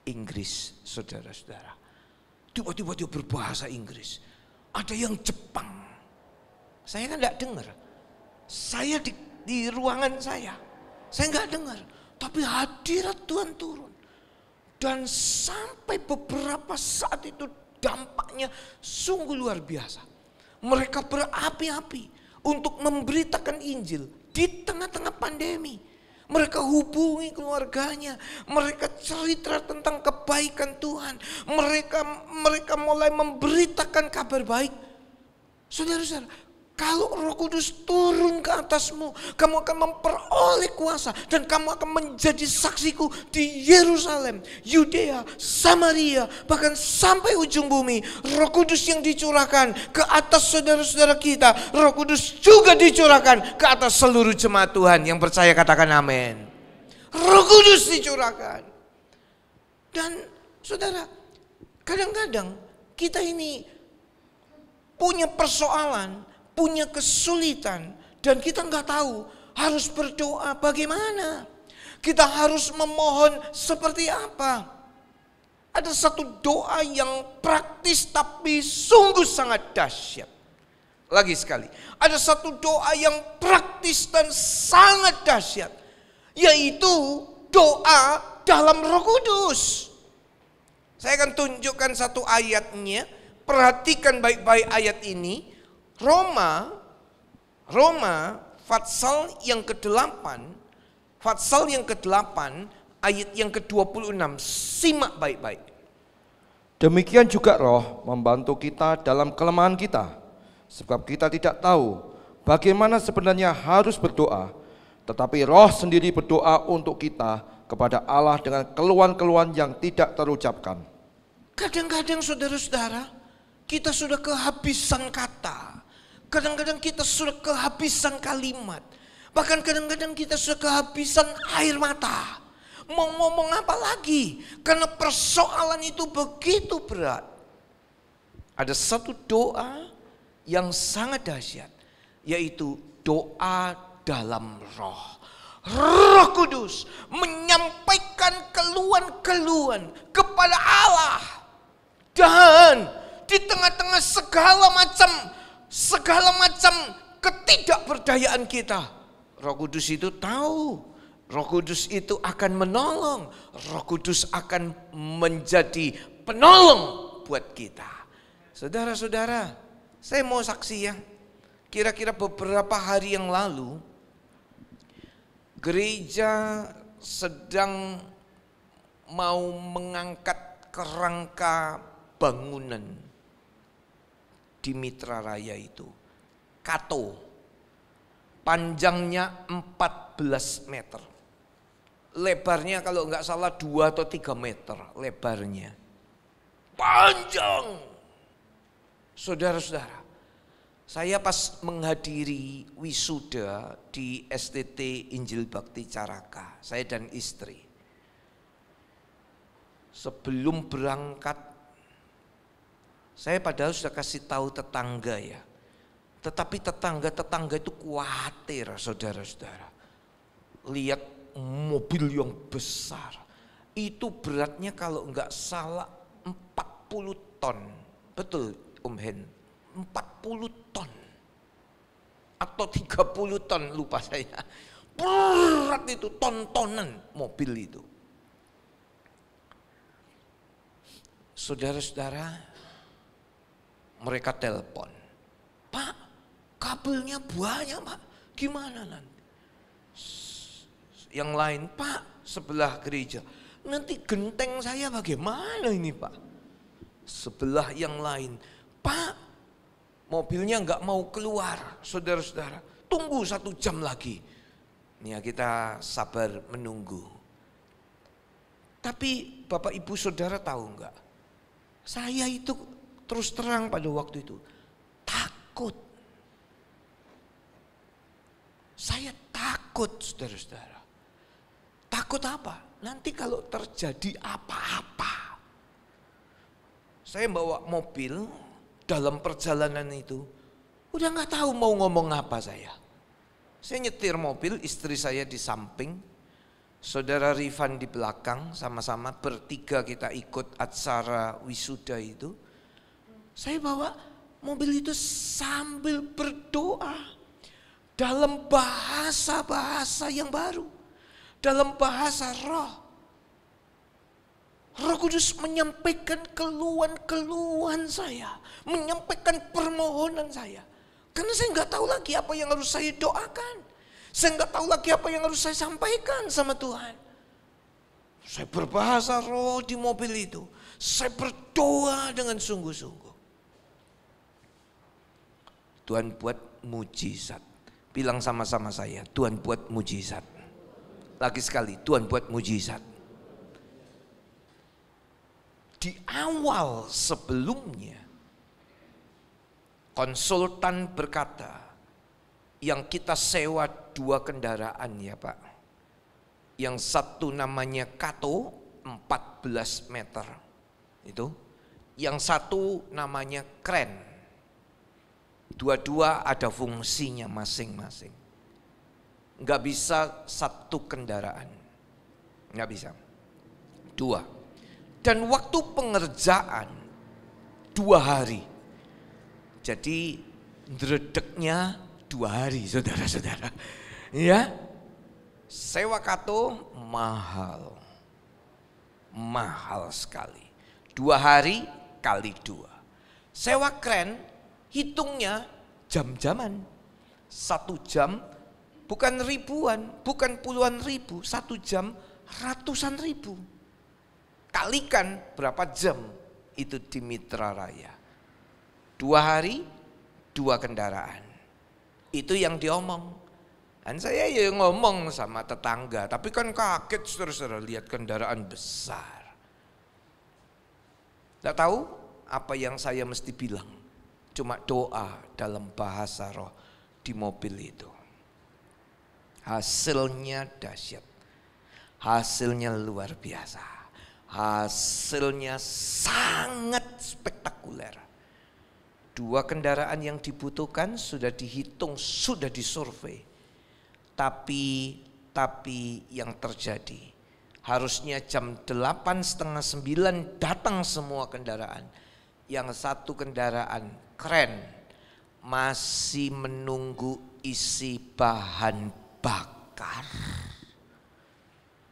Inggris, saudara-saudara. Tiba-tiba dia berbahasa Inggris. Ada yang Jepang. Saya kan tidak dengar. Saya di ruangan saya nggak dengar. Tapi hadirat Tuhan turun. Dan sampai beberapa saat itu dampaknya sungguh luar biasa. Mereka berapi-api untuk memberitakan Injil di tengah-tengah pandemi. Mereka hubungi keluarganya, mereka cerita tentang kebaikan Tuhan, mereka mulai memberitakan kabar baik. Saudara-saudara, kalau Roh Kudus turun ke atasmu, kamu akan memperoleh kuasa dan kamu akan menjadi saksiku di Yerusalem, Yudea, Samaria, bahkan sampai ujung bumi. Roh Kudus yang dicurahkan ke atas saudara-saudara kita, Roh Kudus juga dicurahkan ke atas seluruh jemaat Tuhan. Yang percaya katakan amin. Roh Kudus dicurahkan. Dan saudara, kadang-kadang kita ini punya persoalan, punya kesulitan, dan kita nggak tahu harus berdoa bagaimana. Kita harus memohon seperti apa. Ada satu doa yang praktis tapi sungguh sangat dahsyat. Lagi sekali, ada satu doa yang praktis dan sangat dahsyat, yaitu doa dalam Roh Kudus. Saya akan tunjukkan satu ayatnya. Perhatikan baik-baik ayat ini. Roma Fatsal yang ke-8 ayat yang ke-26. Simak baik-baik. Demikian juga Roh membantu kita dalam kelemahan kita, sebab kita tidak tahu bagaimana sebenarnya harus berdoa, tetapi Roh sendiri berdoa untuk kita kepada Allah dengan keluhan-keluhan yang tidak terucapkan. Kadang-kadang saudara-saudara, kita sudah kehabisan kata. Kadang-kadang kita sudah kehabisan kalimat. Bahkan kadang-kadang kita sudah kehabisan air mata. Mau ngomong apa lagi? Karena persoalan itu begitu berat. Ada satu doa yang sangat dahsyat, yaitu doa dalam Roh. Roh Kudus menyampaikan keluhan-keluhan kepada Allah. Dan di tengah-tengah segala macam ketidakberdayaan kita, Roh Kudus itu tahu, Roh Kudus itu akan menolong, Roh Kudus akan menjadi penolong buat kita. Saudara-saudara, saya mau saksi ya. Kira-kira beberapa hari yang lalu, gereja sedang mau mengangkat kerangka bangunan di Mitra Raya itu, Kato, panjangnya 14 meter, lebarnya kalau nggak salah 2 atau 3 meter lebarnya, panjang. Saudara-saudara, saya pas menghadiri wisuda di STT Injil Bakti Caraka, saya dan istri, Sebelum berangkat, saya padahal sudah kasih tahu tetangga ya. Tetapi tetangga itu khawatir, saudara-saudara. Lihat mobil yang besar. Itu beratnya kalau enggak salah 40 ton. Betul Om Hen, 40 ton. Atau 30 ton, lupa saya. Berat itu, ton-tonan mobil itu. Saudara-saudara, mereka telepon. Pak, kabelnya banyak Pak, gimana nanti? Yang lain, Pak, sebelah gereja. Nanti genteng saya bagaimana ini Pak? Sebelah yang lain, Pak, mobilnya nggak mau keluar, saudara-saudara. Tunggu 1 jam lagi. Ya, kita sabar menunggu. Tapi Bapak Ibu Saudara tahu nggak? Saya itu terus terang pada waktu itu takut. Saya takut, saudara-saudara. Takut apa? Nanti kalau terjadi apa-apa. Saya bawa mobil dalam perjalanan itu, udah nggak tahu mau ngomong apa saya. Saya nyetir mobil, istri saya di samping, saudara Rifan di belakang, sama-sama bertiga kita ikut acara wisuda itu. Saya bawa mobil itu sambil berdoa dalam bahasa-bahasa yang baru, dalam bahasa roh. Roh Kudus menyampaikan keluhan-keluhan saya, menyampaikan permohonan saya. Karena saya nggak tahu lagi apa yang harus saya doakan. Saya nggak tahu lagi apa yang harus saya sampaikan sama Tuhan. Saya berbahasa roh di mobil itu. Saya berdoa dengan sungguh-sungguh. Tuhan buat mujizat. Bilang sama-sama saya, Tuhan buat mujizat. Lagi sekali, Tuhan buat mujizat. Di awal sebelumnya, konsultan berkata, yang kita sewa 2 kendaraan ya Pak. Yang satu namanya Kato 14 meter. Itu. Yang satu namanya Kren. Dua-dua ada fungsinya masing-masing. Enggak bisa 1 kendaraan. Enggak bisa. 2. Dan waktu pengerjaan 2 hari. Jadi ndredeknya 2 hari, saudara-saudara. Ya, sewa Kato mahal. Mahal sekali. 2 hari kali 2. Sewa Kren, hitungnya jam-jaman. 1 jam bukan ribuan, bukan puluhan ribu. 1 jam ratusan ribu. Kalikan berapa jam itu di Mitra Raya. 2 hari, 2 kendaraan. Itu yang diomong. Dan saya ya ngomong sama tetangga. Tapi kan kaget saudara-saudara lihat kendaraan besar. Tidak tahu apa yang saya mesti bilang. Cuma doa dalam bahasa roh di mobil itu. Hasilnya dahsyat. Hasilnya luar biasa. Hasilnya sangat spektakuler. 2 kendaraan yang dibutuhkan sudah dihitung, sudah disurvei. Tapi yang terjadi, harusnya jam 8:30, 9 datang semua kendaraan. Yang 1 kendaraan Kren masih menunggu isi bahan bakar.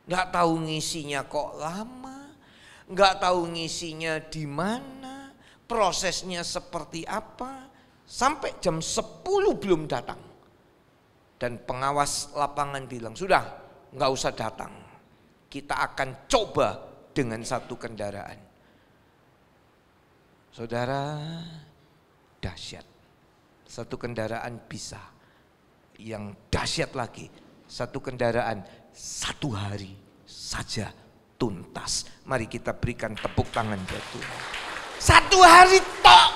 Nggak tahu ngisinya kok lama, nggak tahu ngisinya di mana. Prosesnya seperti apa, sampai jam 10 belum datang. Dan pengawas lapangan bilang, sudah gak usah datang. Kita akan coba dengan 1 kendaraan. Saudara, dahsyat. 1 kendaraan bisa. Yang dahsyat lagi, 1 kendaraan 1 hari saja tuntas. Mari kita berikan tepuk tangan buat Tuhan. 1 hari tok.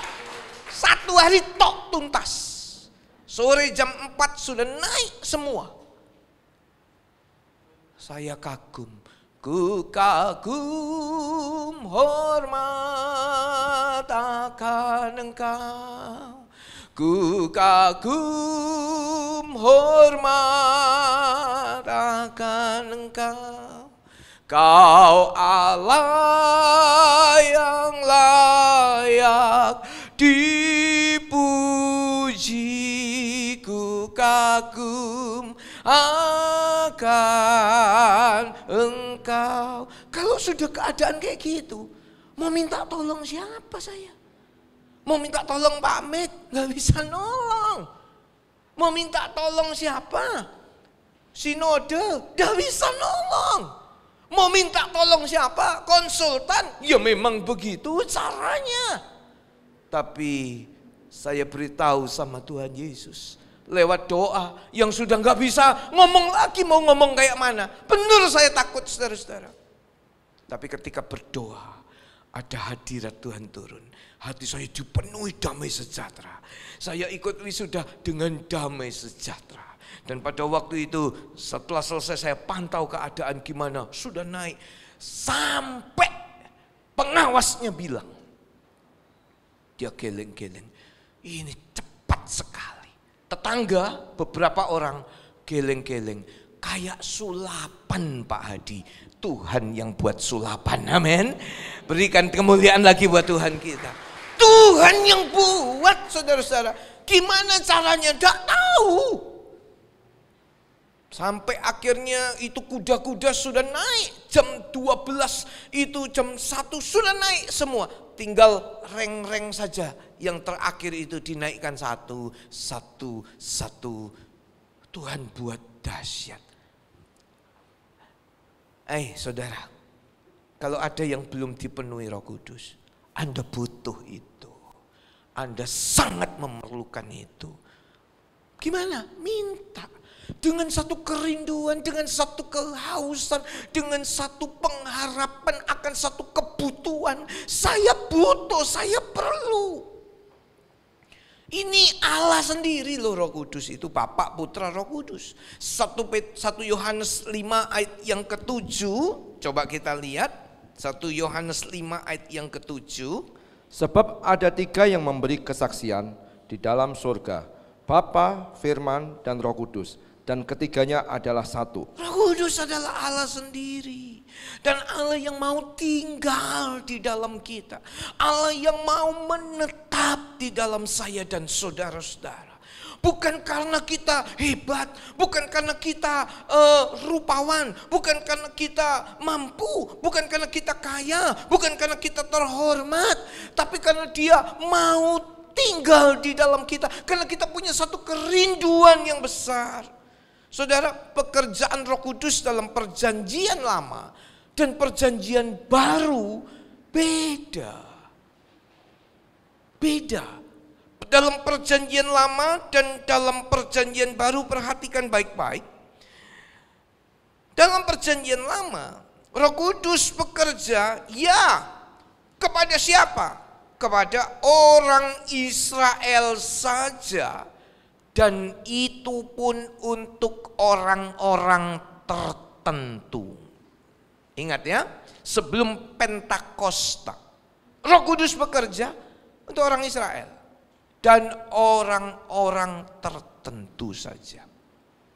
1 hari tok tuntas. Sore jam 4 sudah naik semua. Saya kagum. Ku kagum hormat akan Engkau, ku kagum hormat akan Engkau. Kau Allah yang layak dipuji, ku kagum akan Engkau. Kalau sudah keadaan kayak gitu, mau minta tolong siapa saya? Mau minta tolong Pak Med, nggak bisa nolong. Mau minta tolong siapa? Sinode, nggak bisa nolong. Mau minta tolong siapa? Konsultan, ya memang begitu caranya. Tapi saya beritahu sama Tuhan Yesus lewat doa yang sudah nggak bisa ngomong lagi, mau ngomong kayak mana. Benar saya takut saudara-saudara. Tapi ketika berdoa, ada hadirat Tuhan turun. Hati saya dipenuhi damai sejahtera. Saya ikut wisuda dengan damai sejahtera. Dan pada waktu itu setelah selesai saya pantau keadaan gimana, sudah naik. Sampai pengawasnya bilang, dia geleng-geleng, ini cepat sekali. Tetangga beberapa orang geleng-geleng, kayak sulapan Pak Hadi. Tuhan yang buat sulapan, amin. Berikan kemuliaan lagi buat Tuhan kita. Tuhan yang buat, saudara-saudara. Gimana caranya? Tidak tahu. Sampai akhirnya itu kuda-kuda sudah naik. Jam 12 itu jam 1 sudah naik semua. Tinggal reng-reng saja. Yang terakhir itu dinaikkan satu. Tuhan buat dahsyat. Saudara, kalau ada yang belum dipenuhi Roh Kudus, Anda butuh itu. Anda sangat memerlukan itu. Gimana? Minta. Dengan satu kerinduan, dengan satu kehausan, dengan satu pengharapan akan satu kebutuhan. Saya butuh, saya perlu. Ini Allah sendiri loh, Roh Kudus itu Bapa, Putra, Roh Kudus. 1 Yohanes 5 ayat yang ke-7, coba kita lihat. 1 Yohanes 5 ayat yang ke-7. Sebab ada 3 yang memberi kesaksian di dalam surga, Bapa, Firman, dan Roh Kudus. Dan ketiganya adalah satu. Roh Kudus adalah Allah sendiri. Dan Allah yang mau tinggal di dalam kita. Allah yang mau menetap di dalam saya dan saudara-saudara. Bukan karena kita hebat, bukan karena kita rupawan, bukan karena kita mampu, bukan karena kita kaya, bukan karena kita terhormat. Tapi karena Dia mau tinggal di dalam kita. Karena kita punya satu kerinduan yang besar. Saudara, pekerjaan Roh Kudus dalam perjanjian lama dan perjanjian baru beda. Beda. Dalam perjanjian lama dan dalam perjanjian baru, perhatikan baik-baik. Dalam perjanjian lama, Roh Kudus bekerja ya kepada siapa? Kepada orang Israel saja. Dan itu pun untuk orang-orang tertentu. Ingat ya, sebelum Pentakosta, Roh Kudus bekerja untuk orang Israel dan orang-orang tertentu saja.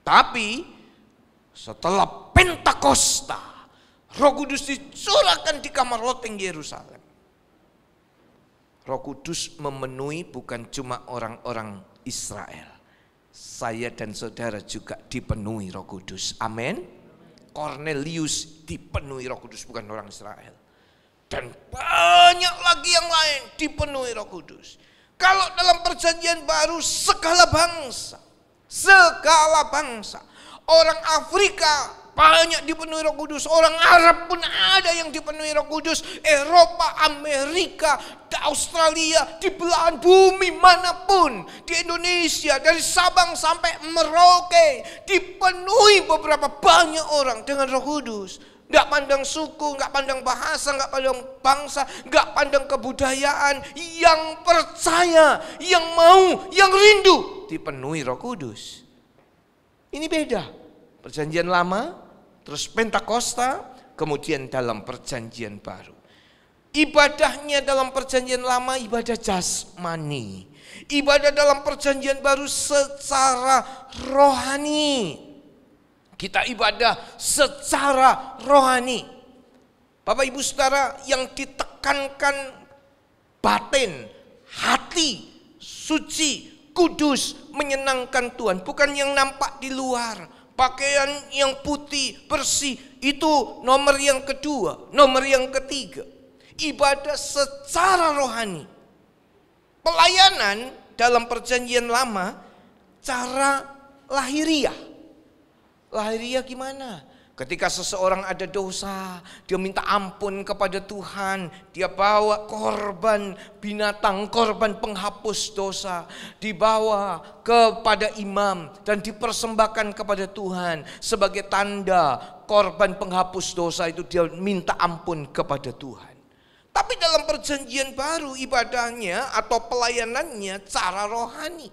Tapi setelah Pentakosta, Roh Kudus dicurahkan di kamar loteng Yerusalem. Roh Kudus memenuhi bukan cuma orang-orang Israel. Saya dan saudara juga dipenuhi Roh Kudus. Amin. Cornelius dipenuhi Roh Kudus, bukan orang Israel. Dan banyak lagi yang lain dipenuhi Roh Kudus. Kalau dalam perjanjian baru segala bangsa, orang Afrika banyak dipenuhi Roh Kudus, orang Arab pun ada yang dipenuhi Roh Kudus, Eropa, Amerika, Australia, di belahan bumi manapun, di Indonesia, dari Sabang sampai Merauke, dipenuhi beberapa banyak orang dengan Roh Kudus. Gak pandang suku, gak pandang bahasa, gak pandang bangsa, gak pandang kebudayaan, yang percaya, yang mau, yang rindu, dipenuhi Roh Kudus. Ini beda. Perjanjian lama, terus Pentakosta, kemudian dalam perjanjian baru. Ibadahnya dalam perjanjian lama ibadah jasmani. Ibadah dalam perjanjian baru secara rohani. Kita ibadah secara rohani. Bapak Ibu Saudara, yang ditekankan batin, hati, suci, kudus, menyenangkan Tuhan. Bukan yang nampak di luar. Pakaian yang putih, bersih, itu nomor yang kedua. Nomor yang ketiga, ibadah secara rohani. Pelayanan dalam perjanjian lama, cara lahiriah. Lahiriah gimana? Ketika seseorang ada dosa, dia minta ampun kepada Tuhan, dia bawa korban binatang, korban penghapus dosa, dibawa kepada imam dan dipersembahkan kepada Tuhan sebagai tanda korban penghapus dosa itu, dia minta ampun kepada Tuhan. Tapi dalam perjanjian baru ibadahnya atau pelayanannya cara rohani.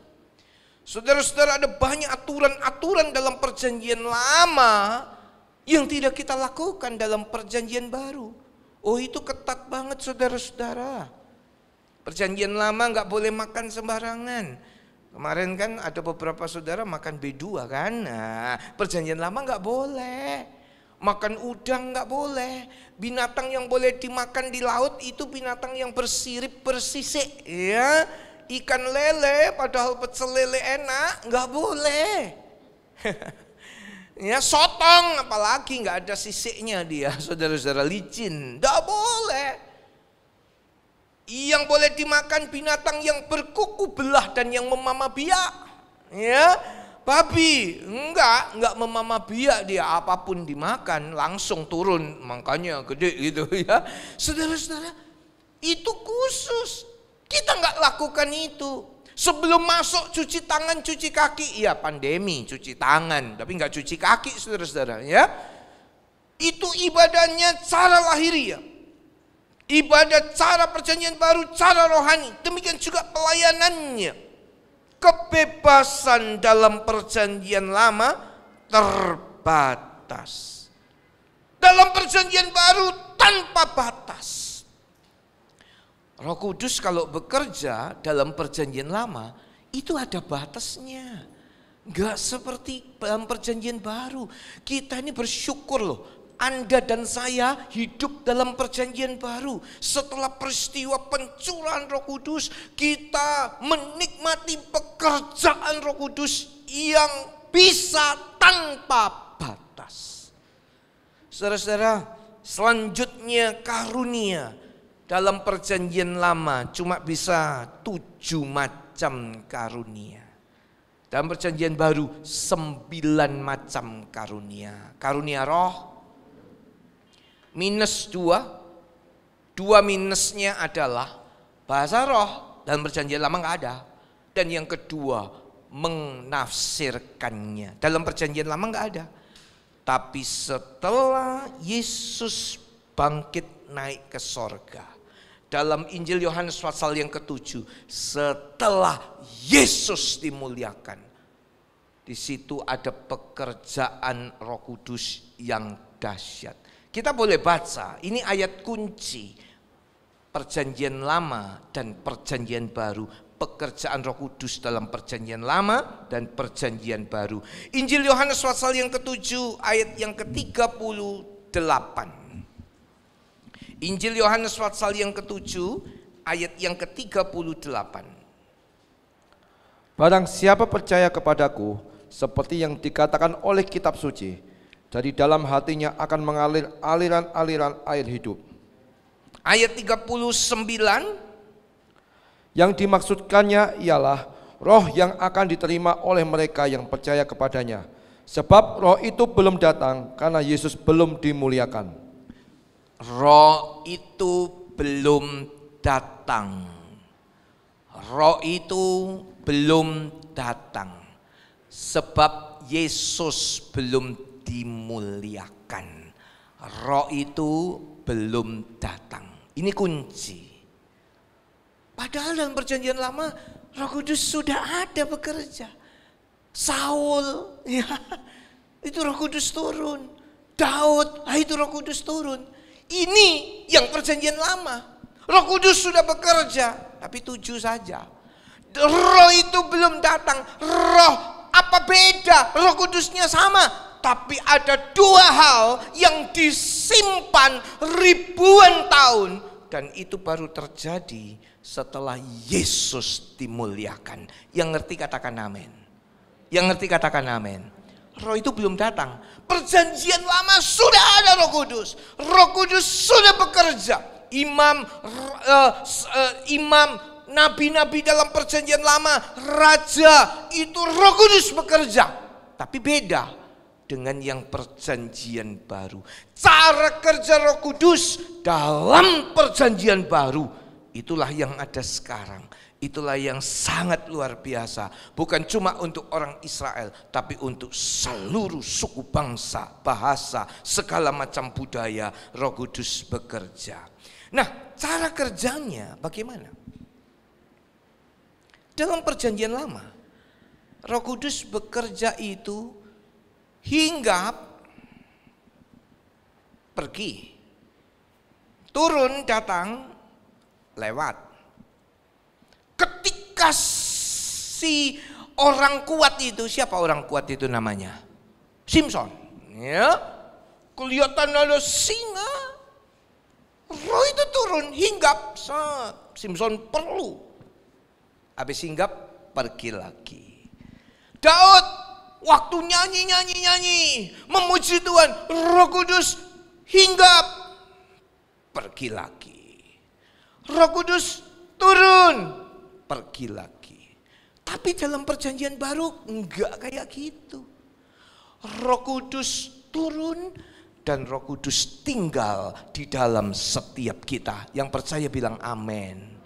Saudara-saudara, ada banyak aturan-aturan dalam perjanjian lama yang tidak kita lakukan dalam perjanjian baru. Oh, itu ketat banget saudara-saudara. Perjanjian lama nggak boleh makan sembarangan. Kemarin kan ada beberapa saudara makan B2 kan. Nah, perjanjian lama nggak boleh. Makan udang nggak boleh. Binatang yang boleh dimakan di laut itu binatang yang bersirip bersisik, ya. Ikan lele, padahal pecel lele enak, nggak boleh. Ya, sotong apalagi nggak ada sisiknya dia, saudara-saudara, licin, nggak boleh. Yang boleh dimakan binatang yang berkuku belah dan yang memamah biak, ya. Babi enggak memamah biak dia, apapun dimakan langsung turun, makanya gede gitu ya. Saudara-saudara, itu khusus. Kita nggak lakukan itu. Sebelum masuk cuci tangan, cuci kaki, ya pandemi cuci tangan, tapi nggak cuci kaki, saudara-saudara, ya. Itu ibadahnya cara lahiriah. Ibadah cara perjanjian baru, cara rohani. Demikian juga pelayanannya. Kebebasan dalam perjanjian lama terbatas. Dalam perjanjian baru tanpa batas. Roh Kudus kalau bekerja dalam perjanjian lama itu ada batasnya. Enggak seperti dalam perjanjian baru. Kita ini bersyukur loh. Anda dan saya hidup dalam perjanjian baru. Setelah peristiwa pencurahan Roh Kudus, kita menikmati pekerjaan Roh Kudus yang bisa tanpa batas. Saudara-saudara, selanjutnya karunia. Dalam perjanjian lama cuma bisa 7 macam karunia. Dalam perjanjian baru 9 macam karunia. Karunia roh minus 2. 2 minusnya adalah bahasa roh. Dalam perjanjian lama nggak ada. Dan yang kedua, menafsirkannya. Dalam perjanjian lama nggak ada. Tapi setelah Yesus bangkit naik ke sorga, dalam Injil Yohanes pasal yang ke-7, setelah Yesus dimuliakan, di situ ada pekerjaan Roh Kudus yang dahsyat. Kita boleh baca, ini ayat kunci perjanjian lama dan perjanjian baru. Pekerjaan Roh Kudus dalam perjanjian lama dan perjanjian baru. Injil Yohanes pasal yang ke-7 ayat yang ke-38. Injil Yohanes pasal yang ke-7 ayat yang ke-38. Barang siapa percaya kepadaku, seperti yang dikatakan oleh kitab suci, dari dalam hatinya akan mengalir aliran-aliran air hidup. Ayat 39. Yang dimaksudkannya ialah roh yang akan diterima oleh mereka yang percaya kepadanya. Sebab roh itu belum datang karena Yesus belum dimuliakan. Roh itu belum datang. Roh itu belum datang. Sebab Yesus belum dimuliakan. Roh itu belum datang. Ini kunci. Padahal dalam perjanjian lama Roh Kudus sudah ada bekerja. Saul, ya, itu Roh Kudus turun. Daud, itu Roh Kudus turun. Ini yang perjanjian lama. Roh Kudus sudah bekerja, tapi 7 saja. Roh itu belum datang. Roh apa beda? Roh Kudusnya sama, tapi ada 2 hal yang disimpan ribuan tahun, dan itu baru terjadi setelah Yesus dimuliakan. Yang ngerti katakan amin. Yang ngerti katakan amin. Roh itu belum datang. Perjanjian lama sudah ada Roh Kudus. Roh Kudus sudah bekerja. Imam, nabi-nabi dalam perjanjian lama, raja, itu Roh Kudus bekerja. Tapi beda dengan yang perjanjian baru. Cara kerja Roh Kudus dalam perjanjian baru, itulah yang ada sekarang. Itulah yang sangat luar biasa. Bukan cuma untuk orang Israel, tapi untuk seluruh suku bangsa, bahasa, segala macam budaya. Roh Kudus bekerja. Nah, cara kerjanya bagaimana? Dalam perjanjian lama, Roh Kudus bekerja itu hinggap, pergi, turun, datang, lewat. Ketika si orang kuat itu, siapa orang kuat itu namanya? Simson. Ya, kelihatan ada singa. Roh itu turun, hinggap. Simson perlu. Habis hinggap, pergi lagi. Daud, waktu nyanyi, memuji Tuhan, Roh Kudus hinggap, pergi lagi. Roh Kudus turun, pergi lagi. Tapi dalam perjanjian baru enggak kayak gitu. Roh Kudus turun dan Roh Kudus tinggal di dalam setiap kita. Yang percaya bilang amin.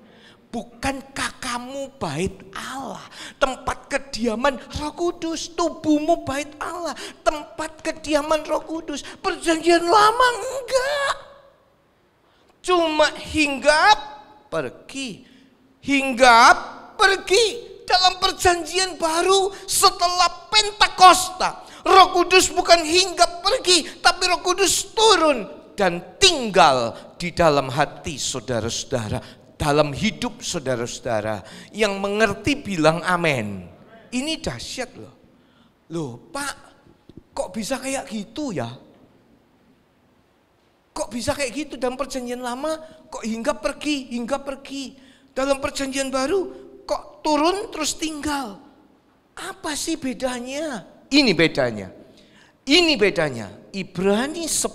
Bukankah kamu bait Allah, tempat kediaman Roh Kudus? Tubuhmu bait Allah, tempat kediaman Roh Kudus. Perjanjian lama enggak. Cuma hinggap, pergi. Hinggap, pergi. Dalam perjanjian baru setelah Pentakosta, Roh Kudus bukan hinggap pergi, tapi Roh Kudus turun dan tinggal di dalam hati saudara-saudara, dalam hidup saudara-saudara. Yang mengerti bilang amin. Ini dahsyat loh. Loh Pak, kok bisa kayak gitu ya? Kok bisa kayak gitu? Dalam perjanjian lama kok hinggap pergi. Dalam perjanjian baru kok turun terus tinggal. Apa sih bedanya? Ini bedanya. Ibrani 10.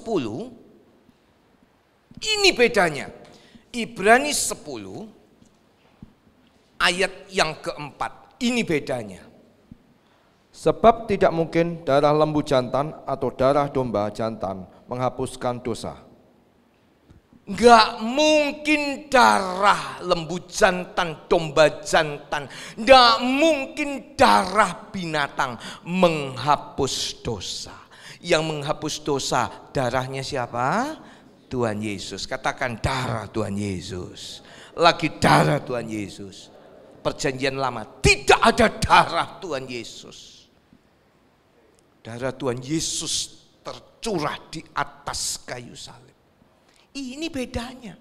Ini bedanya. Ibrani 10 ayat yang keempat. Ini bedanya. Sebab tidak mungkin darah lembu jantan atau darah domba jantan menghapuskan dosa. Gak mungkin darah lembu jantan, domba jantan, gak mungkin darah binatang menghapus dosa. Yang menghapus dosa darahnya siapa? Tuhan Yesus. Katakan darah Tuhan Yesus. Lagi darah Tuhan Yesus. Perjanjian lama tidak ada darah Tuhan Yesus. Darah Tuhan Yesus tercurah di atas kayu salib. Ini bedanya.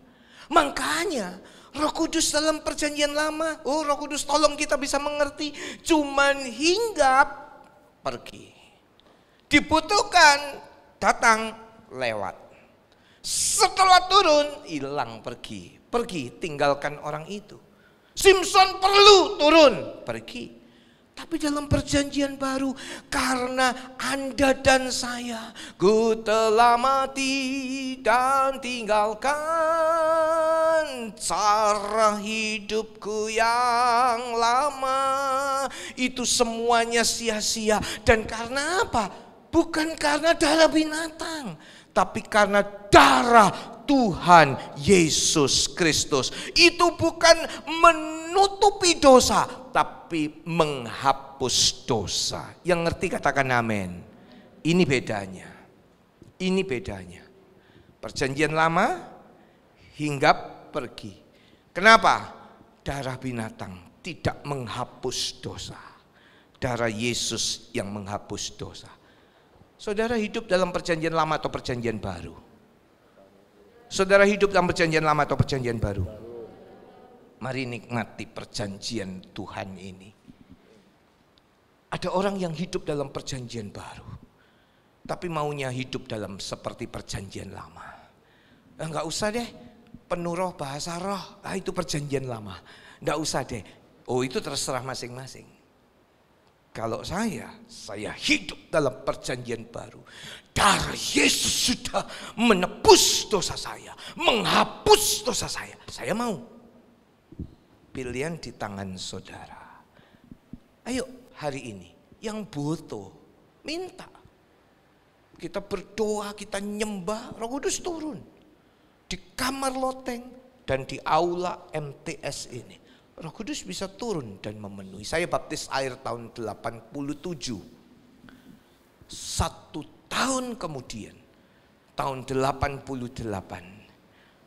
Makanya Roh Kudus dalam perjanjian lama, Roh Kudus tolong kita bisa mengerti, cuman hinggap, pergi. Dibutuhkan, datang, lewat. Setelah turun, hilang, pergi. Pergi, tinggalkan orang itu. Simson perlu turun, pergi. Tapi dalam perjanjian baru, karena Anda dan saya, ku telah mati dan tinggalkan cara hidupku yang lama. Itu semuanya sia-sia. Dan karena apa? Bukan karena darah binatang, tapi karena darah Tuhan Yesus Kristus. Itu bukan menutupi dosa, tapi menghapus dosa. Yang ngerti katakan amin. Ini bedanya. Ini bedanya. Perjanjian lama, hinggap, pergi. Kenapa? Darah binatang tidak menghapus dosa. Darah Yesus yang menghapus dosa. Saudara hidup dalam perjanjian lama atau perjanjian baru? Saudara hidup dalam perjanjian lama atau perjanjian baru? Mari nikmati perjanjian Tuhan ini. Ada orang yang hidup dalam perjanjian baru, tapi maunya hidup dalam seperti perjanjian lama. Enggak usah deh, penuh roh, bahasa roh, itu perjanjian lama. Enggak usah deh, oh itu terserah masing-masing. Kalau saya hidup dalam perjanjian baru. Darah Yesus sudah menebus dosa saya, menghapus dosa saya. Saya mau. Pilihan di tangan saudara. Ayo hari ini yang butuh minta. Kita berdoa, kita nyembah, Roh Kudus turun di kamar loteng dan di aula MTS ini. Roh Kudus bisa turun dan memenuhi. Saya baptis air tahun 87. 1 tahun kemudian, tahun 88,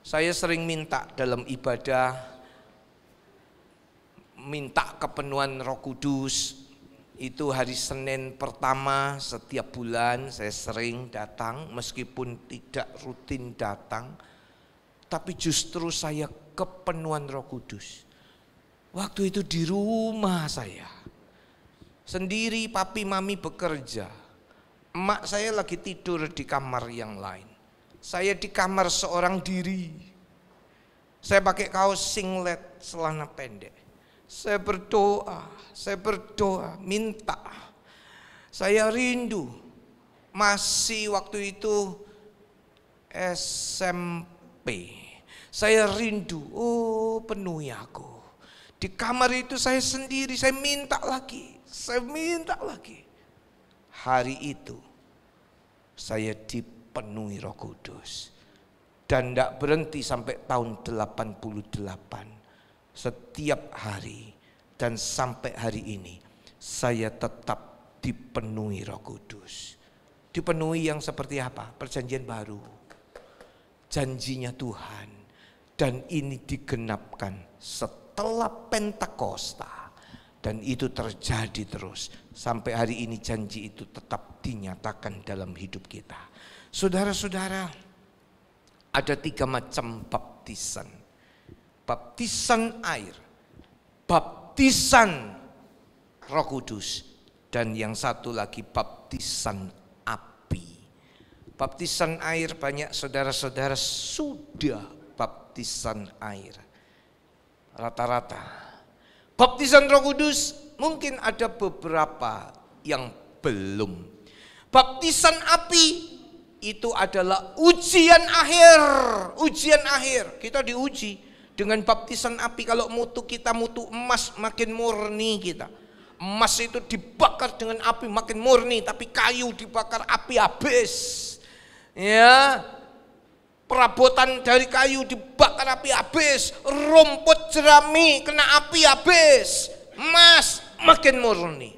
saya sering minta dalam ibadah, minta kepenuhan Roh Kudus. Itu hari Senin pertama setiap bulan saya sering datang, meskipun tidak rutin datang, tapi justru saya kepenuhan Roh Kudus. Waktu itu di rumah saya, sendiri, papi mami bekerja, emak saya lagi tidur di kamar yang lain, saya di kamar seorang diri, saya pakai kaos singlet, celana pendek. Saya berdoa, minta. Saya rindu. Masih waktu itu SMP. Saya rindu, oh penuhi aku. Di kamar itu saya sendiri, saya minta lagi. Hari itu saya dipenuhi Roh Kudus. Dan tidak berhenti sampai tahun 88. Setiap hari dan sampai hari ini saya tetap dipenuhi Roh Kudus. Dipenuhi yang seperti apa? Perjanjian baru. Janjinya Tuhan. Dan ini digenapkan setelah Pentakosta. Dan itu terjadi terus. Sampai hari ini janji itu tetap dinyatakan dalam hidup kita. Saudara-saudara, ada 3 macam baptisan. Baptisan air, baptisan Roh Kudus, dan yang satu lagi baptisan api. Baptisan air banyak saudara-saudara sudah baptisan air. Rata-rata. Baptisan Roh Kudus mungkin ada beberapa yang belum. Baptisan api itu adalah ujian akhir. Ujian akhir, kita diuji. Dengan baptisan api, kalau mutu kita mutu emas, makin murni kita. Emas itu dibakar dengan api makin murni, tapi kayu dibakar api habis. Ya, perabotan dari kayu dibakar api habis, rumput jerami kena api habis, emas makin murni.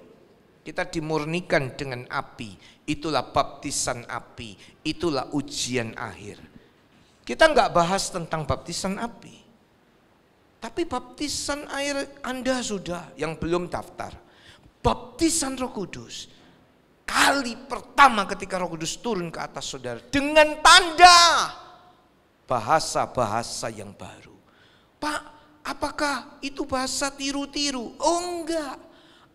Kita dimurnikan dengan api, itulah baptisan api, itulah ujian akhir. Kita nggak bahas tentang baptisan api. Tapi baptisan air Anda sudah, yang belum daftar. Baptisan Roh Kudus. Kali pertama ketika Roh Kudus turun ke atas saudara. Dengan tanda bahasa-bahasa yang baru. Pak, apakah itu bahasa tiru-tiru? Oh enggak.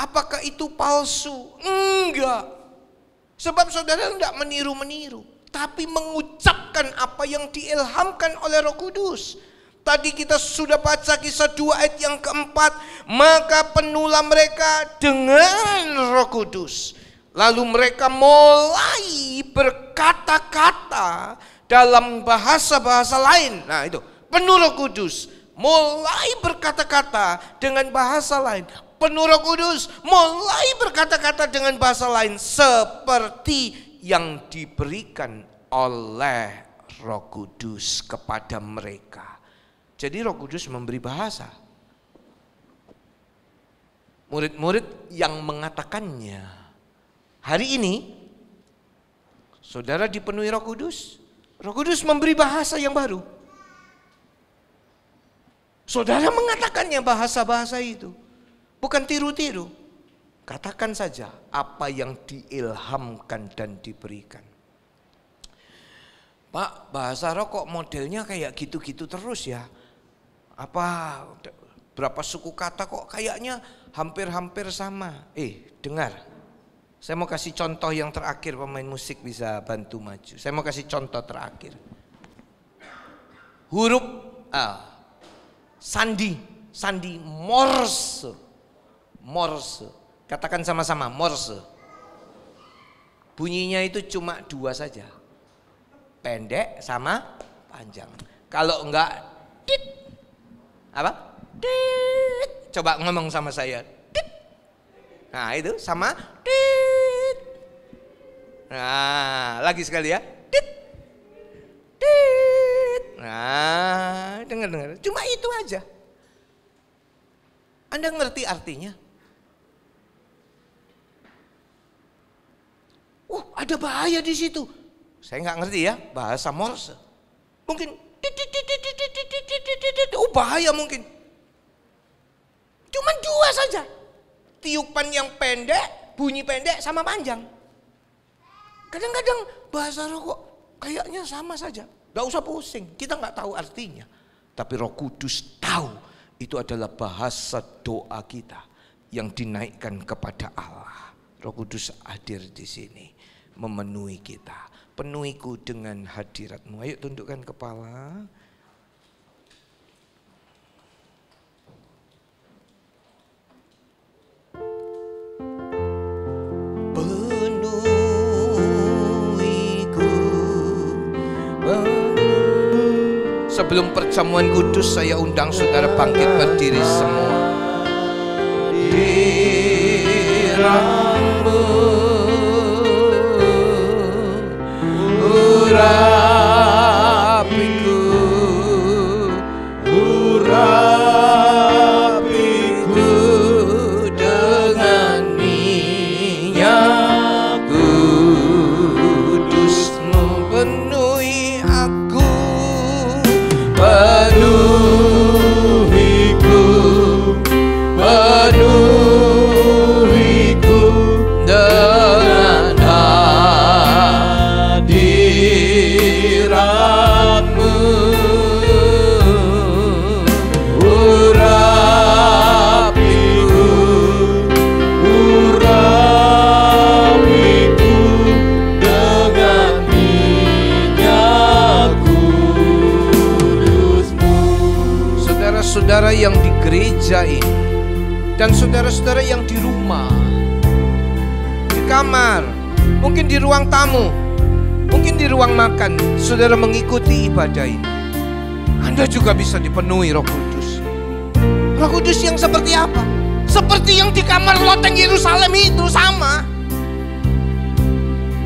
Apakah itu palsu? Enggak. Sebab saudara enggak meniru-meniru. Tapi mengucapkan apa yang diilhamkan oleh Roh Kudus. Tadi kita sudah baca Kisah 2 ayat yang keempat. Maka penuhlah mereka dengan Roh Kudus. Lalu mereka mulai berkata-kata dalam bahasa-bahasa lain. Nah itu, penuh Roh Kudus. Mulai berkata-kata dengan bahasa lain. Penuh Roh Kudus, mulai berkata-kata dengan bahasa lain. Seperti yang diberikan oleh Roh Kudus kepada mereka. Jadi Roh Kudus memberi bahasa. Murid-murid yang mengatakannya. Hari ini, saudara dipenuhi Roh Kudus. Roh Kudus memberi bahasa yang baru. Saudara mengatakannya bahasa-bahasa itu. Bukan tiru-tiru. Katakan saja apa yang diilhamkan dan diberikan. Pak, bahasa roh kok modelnya kayak gitu-gitu terus ya? Apa berapa suku kata kok kayaknya hampir-hampir sama? Dengar. Saya mau kasih contoh yang terakhir, pemain musik bisa bantu maju. Saya mau kasih contoh terakhir. Huruf sandi Morse. Morse. Katakan sama-sama, Morse. Bunyinya itu cuma 2 saja. Pendek sama panjang. Kalau enggak tit. Apa? Tit. Coba ngomong sama saya. Tit. Nah, itu sama tit. Nah, lagi sekali ya. Tit. Tit. Nah, dengar. Cuma itu aja. Anda ngerti artinya? Ada bahaya di situ. Saya nggak ngerti ya bahasa Morse. Mungkin bahaya mungkin. Cuman 2 saja. Tiupan yang pendek, bunyi pendek sama panjang. Kadang-kadang bahasa roh kok kayaknya sama saja. Gak usah pusing, kita nggak tahu artinya. Tapi Roh Kudus tahu itu adalah bahasa doa kita yang dinaikkan kepada Allah. Roh Kudus hadir di sini memenuhi kita. Penuhiku dengan hadirat-Mu. Ayo tundukkan kepala. Sebelum perjamuan kudus, saya undang saudara bangkit berdiri semua. Diramu urapiku, dengan minyak kudus-Mu. Penuhi aku, penuhiku dengan hadirat-Mu. Urapiku dengan minyak kudus-Mu. Saudara-saudara yang di gereja ini dan saudara-saudara yang di rumah, di kamar, mungkin di ruang tamu, mungkin di ruang makan, saudara mengikuti ibadah ini, Anda juga bisa dipenuhi Roh Kudus. Roh Kudus yang seperti apa? Seperti yang di kamar loteng Yerusalem itu, sama.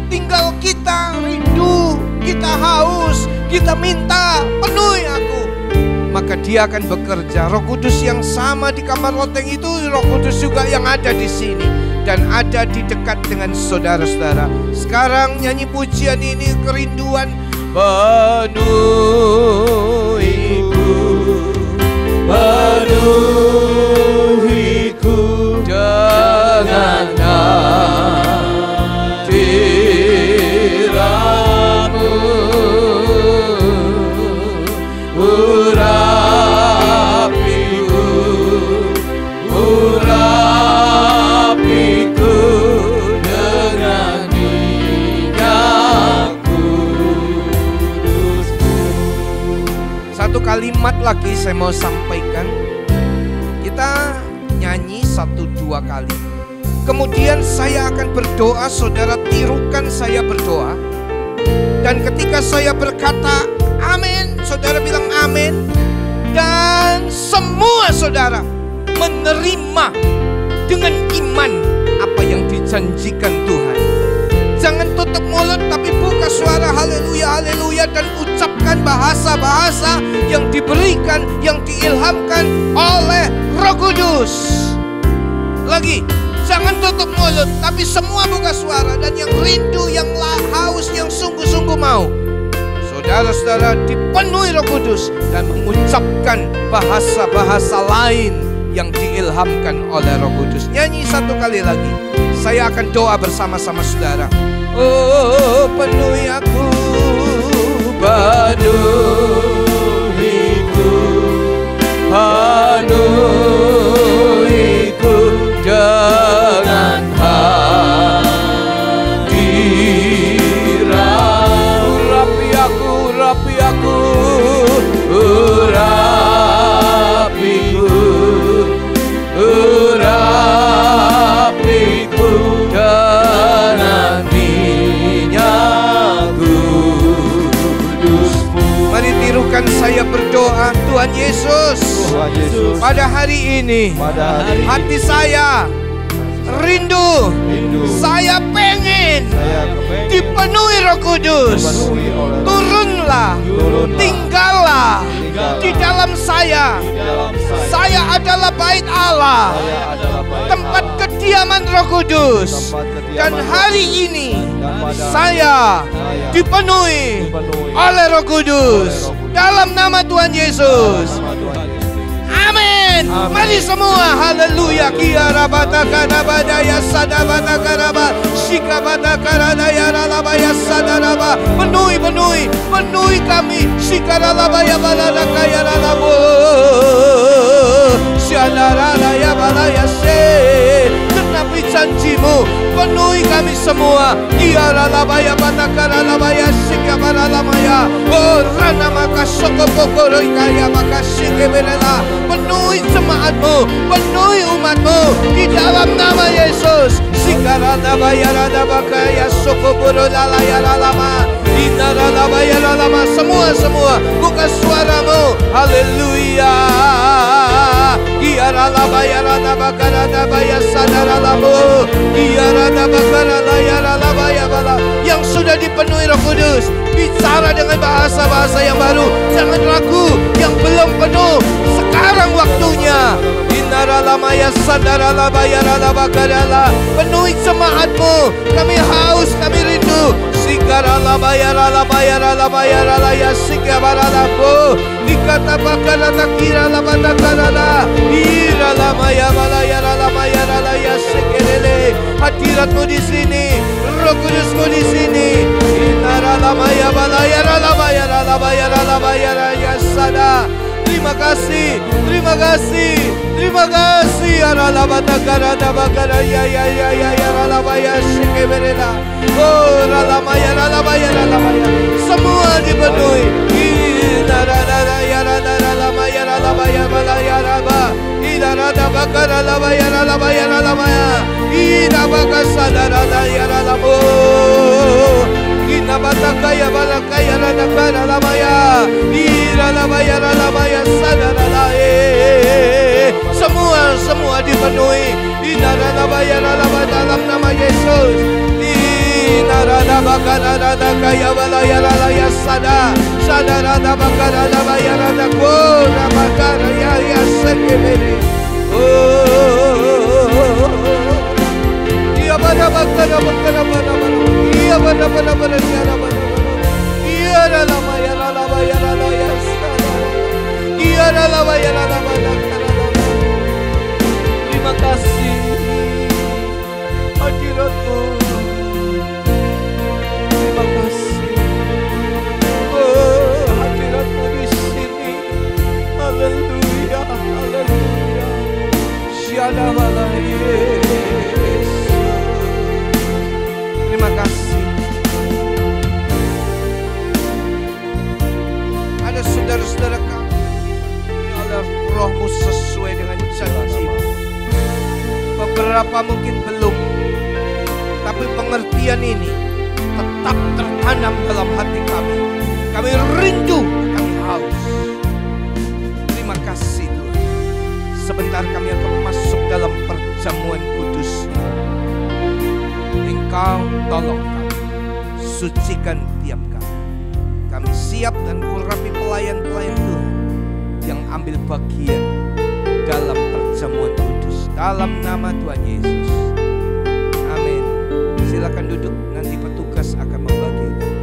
Tinggal kita rindu, kita haus, kita minta, penuhi aku, maka Dia akan bekerja. Roh Kudus yang sama di kamar loteng itu, Roh Kudus juga yang ada di sini dan ada di dekat dengan saudara-saudara. Sekarang nyanyi pujian ini, kerinduan. Penuhiku dengan hadirat-Mu. Urapiku dengan minyak kudus-Mu. Satu kalimat lagi saya mau sampaikan. Kita nyanyi 1-2 kali. Kemudian saya akan berdoa, saudara tirukan saya berdoa. Dan ketika saya berkata amin, saudara bilang amin. Dan semua saudara menerima dengan iman apa yang dijanjikan Tuhan. Jangan tutup mulut, tapi buka suara haleluya, haleluya, dan ucapkan bahasa-bahasa yang diberikan, yang diilhamkan oleh Roh Kudus. Lagi, jangan tutup mulut, tapi semua buka suara. Dan yang rindu, yang haus, yang sungguh-sungguh mau, saudara-saudara dipenuhi Roh Kudus dan mengucapkan bahasa-bahasa lain yang diilhamkan oleh Roh Kudus. Nyanyi 1 kali lagi. Saya akan doa bersama-sama saudara. Oh, penuhi aku, berdoa, Tuhan Yesus, pada hari ini hati saya rindu, saya pengen dipenuhi Roh Kudus. Turunlah, tinggallah di dalam saya. Saya adalah bait Allah, tempat kediaman Roh Kudus. Dan hari ini saya dipenuhi oleh Roh Kudus dalam nama Tuhan Yesus. Amin. Mari semua, haleluya. Kiara batakana badaya sadabata karaba, shikabata karadaya ralabaya sadaraba. Penuhi kami. Shikaralabaya balada kaya ralabo. Syadaralaya balaya se. Genapi janjimu, penuhi kami semua. Kiara labaya batakara labaya shikabara lamaya. Oh rana maka sokopokoro kaya maka shikeberela. Penuhi jemaatmu, penuhi umatmu di dalam nama Yesus. Sikarada bayarada bakaya sokoporo lalaya lalama. Inarada bayaralama. Semua buka suaramu. Haleluya. Iarala bayarada bakarada bayasadaralamu. Iarada bakarada yarala bayabala. Yang sudah dipenuhi Roh Kudus, bicara dengan bahasa-bahasa yang baru. Jangan ragu. Yang belum penuh, sekarang waktunya. Inaralamaya sadaralabayarala bakarala. Penuhi jemaatmu. Kami haus, kami rindu. Sikaralabayarala yasikabaralapo. Dikata bakarala kiralabakarala. Iralamaya balayaralamaya yasikerele. Hadiratmu di sini, Roh Kudusmu di sini. Inaralamaya balayaralamaya yasada. Terima kasih. Aralabata karada bakara ya ralabaya shikeberela. Oh ralamaya. Semua dipenuhi. Ralabaya balaya raba. Idarada bakara labaya ralamaya. Idabaka sadarada ya ralabo. Inabatakaya balakaya radakara lamaya. Iralabaya sadaralae. Semua dipenuhi. Inaralabaya dalam nama Yesus. Inaradabakara radakaya balaya ralaya sada. Sadarabakara labaya radakora bakara ya sekebere. Oh, iya pada bakara. Iya pada iya ralabaya sada. Iya ralabaya terima kasih hadiratmu. Terima kasih. Oh, hadiratmu di sini. Haleluya. Syada Yesus. Terima kasih. Ada saudara-saudara kami, oleh Rohmu sesuai dengan janji-Mu. Beberapa mungkin belum, tapi pengertian ini tetap tertanam dalam hati kami. Kami rindu, kami haus. Terima kasih Tuhan. Sebentar kami akan masuk dalam perjamuan kudus. Engkau tolong kami, sucikan tiap kami. Kami siap dan urapi pelayan-pelayan Tuhan yang ambil bagian dalam perjamuan kudus. Dalam nama Tuhan Yesus. Amin. Silakan duduk, nanti petugas akan membagikan.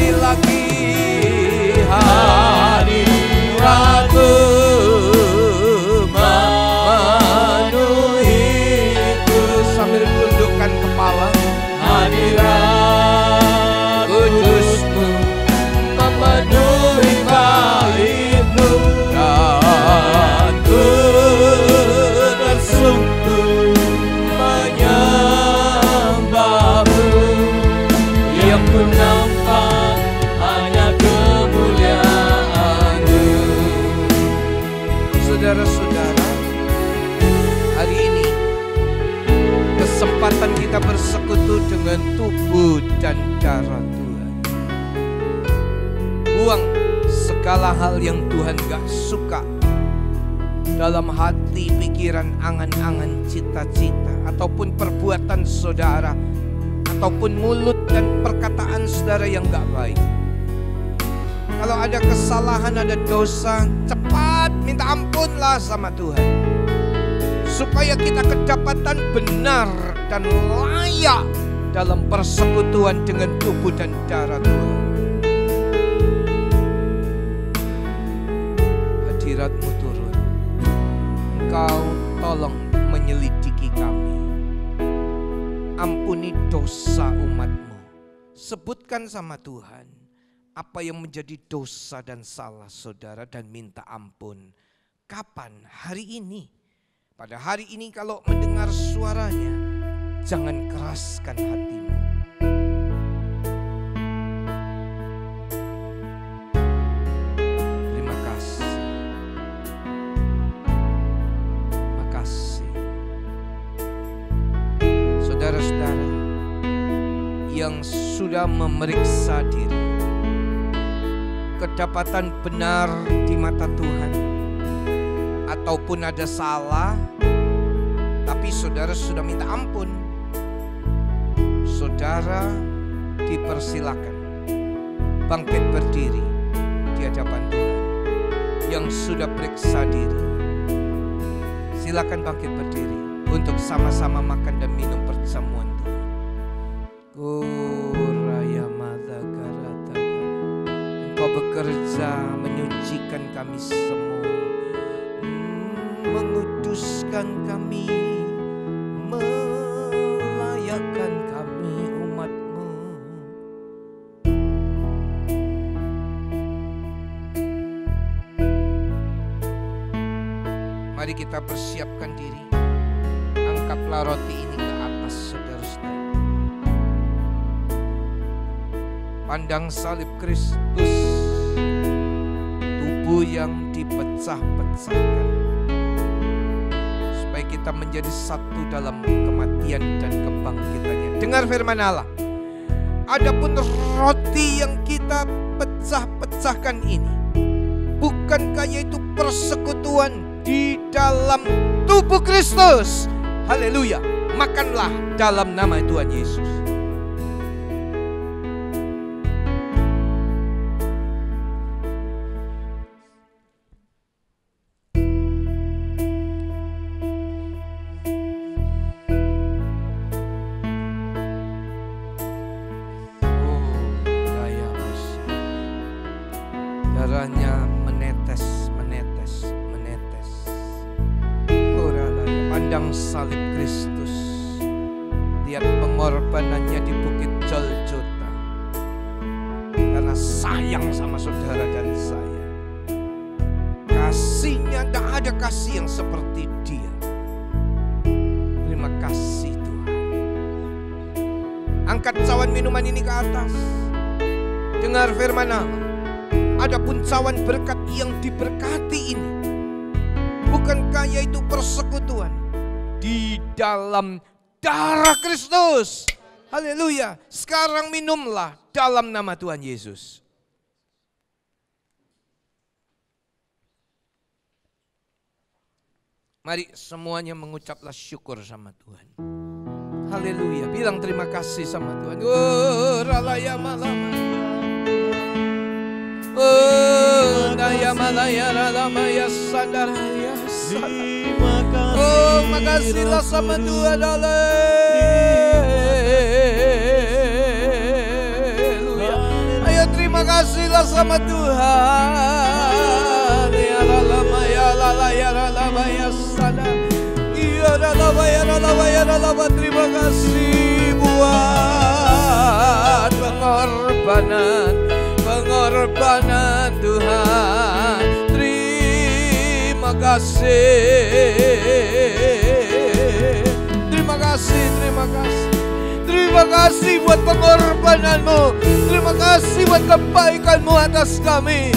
sekali lagi hadiratmu memenuhiku. Sambil tundukkan kepala, hadirat kudusmu memenuhi baitmu, dan ku tersungkur menyembahmu. Yang ku nampak hanya kemuliaan-Mu. Saudara-saudara, hari ini kesempatan kita bersekutu dengan tubuh dan darah Tuhan. Buang segala hal yang Tuhan gak suka dalam hati, pikiran, angan-angan, cita-cita, ataupun perbuatan saudara, ataupun mulut dan perkataan saudara yang gak baik. Kalau ada kesalahan, ada dosa, cepat minta ampunlah sama Tuhan, supaya kita kedapatan benar dan layak dalam persekutuan dengan tubuh dan darah Tuhan. Hadirat-Mu turun, Engkau tolong menyelidiki kami, ampuni dosa umat-Mu. Sebutkan sama Tuhan apa yang menjadi dosa dan salah saudara dan minta ampun. Kapan? Hari ini. Pada hari ini kalau mendengar suaranya, jangan keraskan hatimu. Terima kasih. Makasih. Saudara-saudara yang sudah memeriksa diri, kedapatan benar di mata Tuhan, ataupun ada salah, tapi saudara sudah minta ampun, saudara dipersilakan bangkit berdiri di hadapan Tuhan. Yang sudah periksa diri, silakan bangkit berdiri untuk sama-sama makan dan minum perjamuan Tuhan. Engkau bekerja menyucikan kami semua, menguduskan kami, melayakkan kami umat-Mu. Mari kita persiapkan diri. Angkatlah roti ini ke atas, saudara-saudara. Pandang salib Kristus, tubuh yang dipecah-pecahkan, supaya kita menjadi satu dalam kematian dan kebangkitannya. Dengar firman Allah. Adapun roti yang kita pecah-pecahkan ini, bukankah yaitu persekutuan di dalam tubuh Kristus? Haleluya. Makanlah dalam nama Tuhan Yesus. Darahnya menetes, menetes, menetes. Pandang salib Kristus, lihat pengorbanannya di Bukit Golgota, karena sayang sama saudara dan saya. Kasihnya, tak ada kasih yang seperti Dia. Terima kasih Tuhan. Angkat cawan minuman ini ke atas. Dengar firman Allah. Adapun cawan berkat yang diberkati ini, bukankah yaitu persekutuan di dalam darah Kristus? Haleluya. Sekarang minumlah dalam nama Tuhan Yesus. Mari semuanya mengucaplah syukur sama Tuhan. Haleluya. Bilang terima kasih sama Tuhan. Oh, ralaya malam. Oh, daya malaya ralamaya sadar ya sadar. Oh, makasihlah sama Tuhan. Haleluya. Ayo terima Terima kasihlah sama Tuhan. Ya lama ya lala ya lama ya sana. Ya lama ya lama ya lama. Terima kasih buat pengorbanan Tuhan. Terima kasih buat pengorbananmu. Terima kasih buat kebaikanmu atas kami.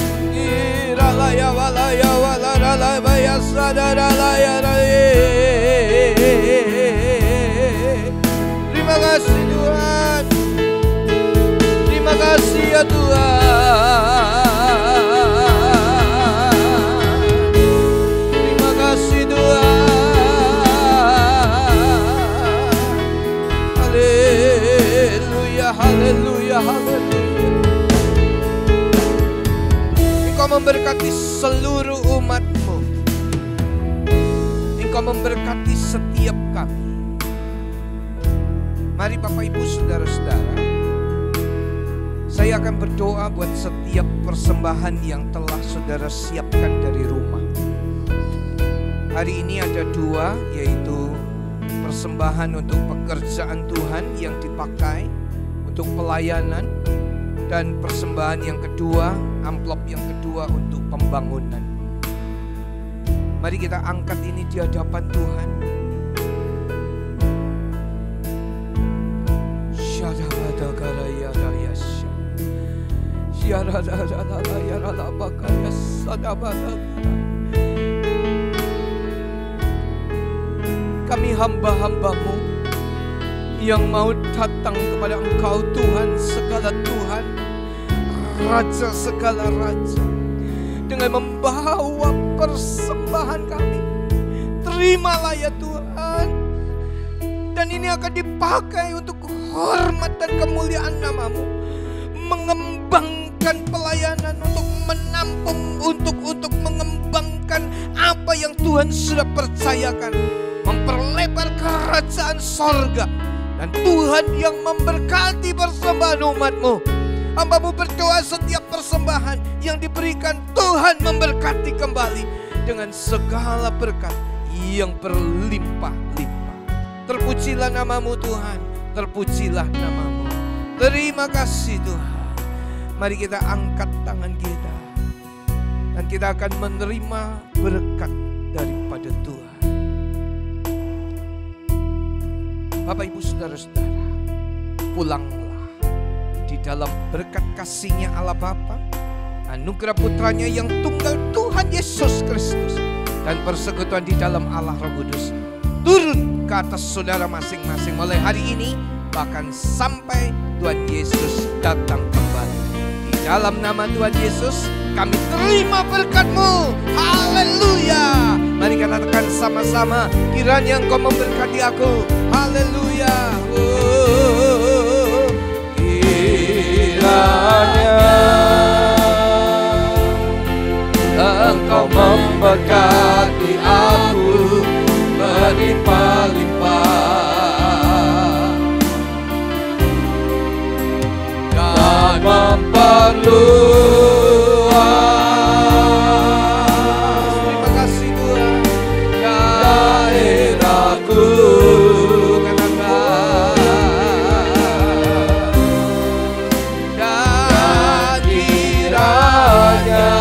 Terima kasih Tuhan. Terima kasih ya Tuhan. Terima kasih Tuhan. Haleluya, haleluya, haleluya. Engkau memberkati seluruh umat-Mu. Engkau memberkati setiap kami. Mari Bapak Ibu Saudara-saudara, saya akan berdoa buat setiap persembahan yang telah saudara siapkan dari rumah. Hari ini ada dua, yaitu persembahan untuk pekerjaan Tuhan yang dipakai untuk pelayanan, dan persembahan yang kedua, amplop yang kedua untuk pembangunan. Mari kita angkat ini di hadapan Tuhan. Kami hamba-hamba-Mu yang mau datang kepada Engkau Tuhan segala Tuhan, Raja segala Raja, dengan membawa persembahan kami. Terimalah ya Tuhan. Dan ini akan dipakai untuk hormat dan kemuliaan nama-Mu, mengembangkan pelayanan, untuk menampung, untuk mengembangkan apa yang Tuhan sudah percayakan, memperlebar kerajaan sorga. Dan Tuhan yang memberkati persembahan umat-Mu. Hamba-Mu berdoa setiap persembahan yang diberikan, Tuhan memberkati kembali dengan segala berkat yang berlimpah-limpah. Terpujilah nama-Mu Tuhan, terpujilah nama-Mu. Terima kasih Tuhan. Mari kita angkat tangan kita, dan kita akan menerima berkat daripada Tuhan. Bapak Ibu Saudara-saudara, pulanglah di dalam berkat kasih-Nya Allah Bapa, anugerah Putranya yang tunggal Tuhan Yesus Kristus, dan persekutuan di dalam Allah Roh Kudus turun ke atas saudara masing-masing mulai hari ini, bahkan sampai Tuhan Yesus datang kembali. Di dalam nama Tuhan Yesus kami terima berkat-Mu. Haleluya. Mari kita katakan sama-sama, kiranya Engkau memberkati aku. Haleluya. Kiranya Engkau memberkati aku berlimpah-limpah dan memperluas. Terima kasih Tuhan. Daerahku dan kiranya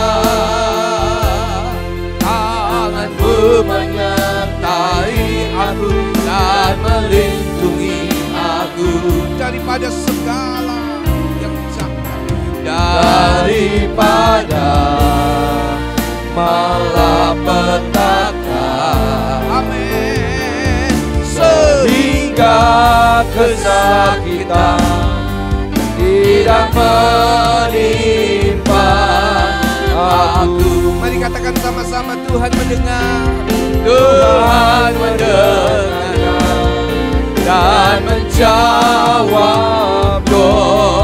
tangan-Mu menyertai aku dan melindungi aku daripada segala yang jahat, daripada malapetaka. Amin. Sehingga kesakitan tidak menimpa aku. Mari katakan sama-sama, Tuhan mendengar. Tuhan mendengar dan menjawab doa.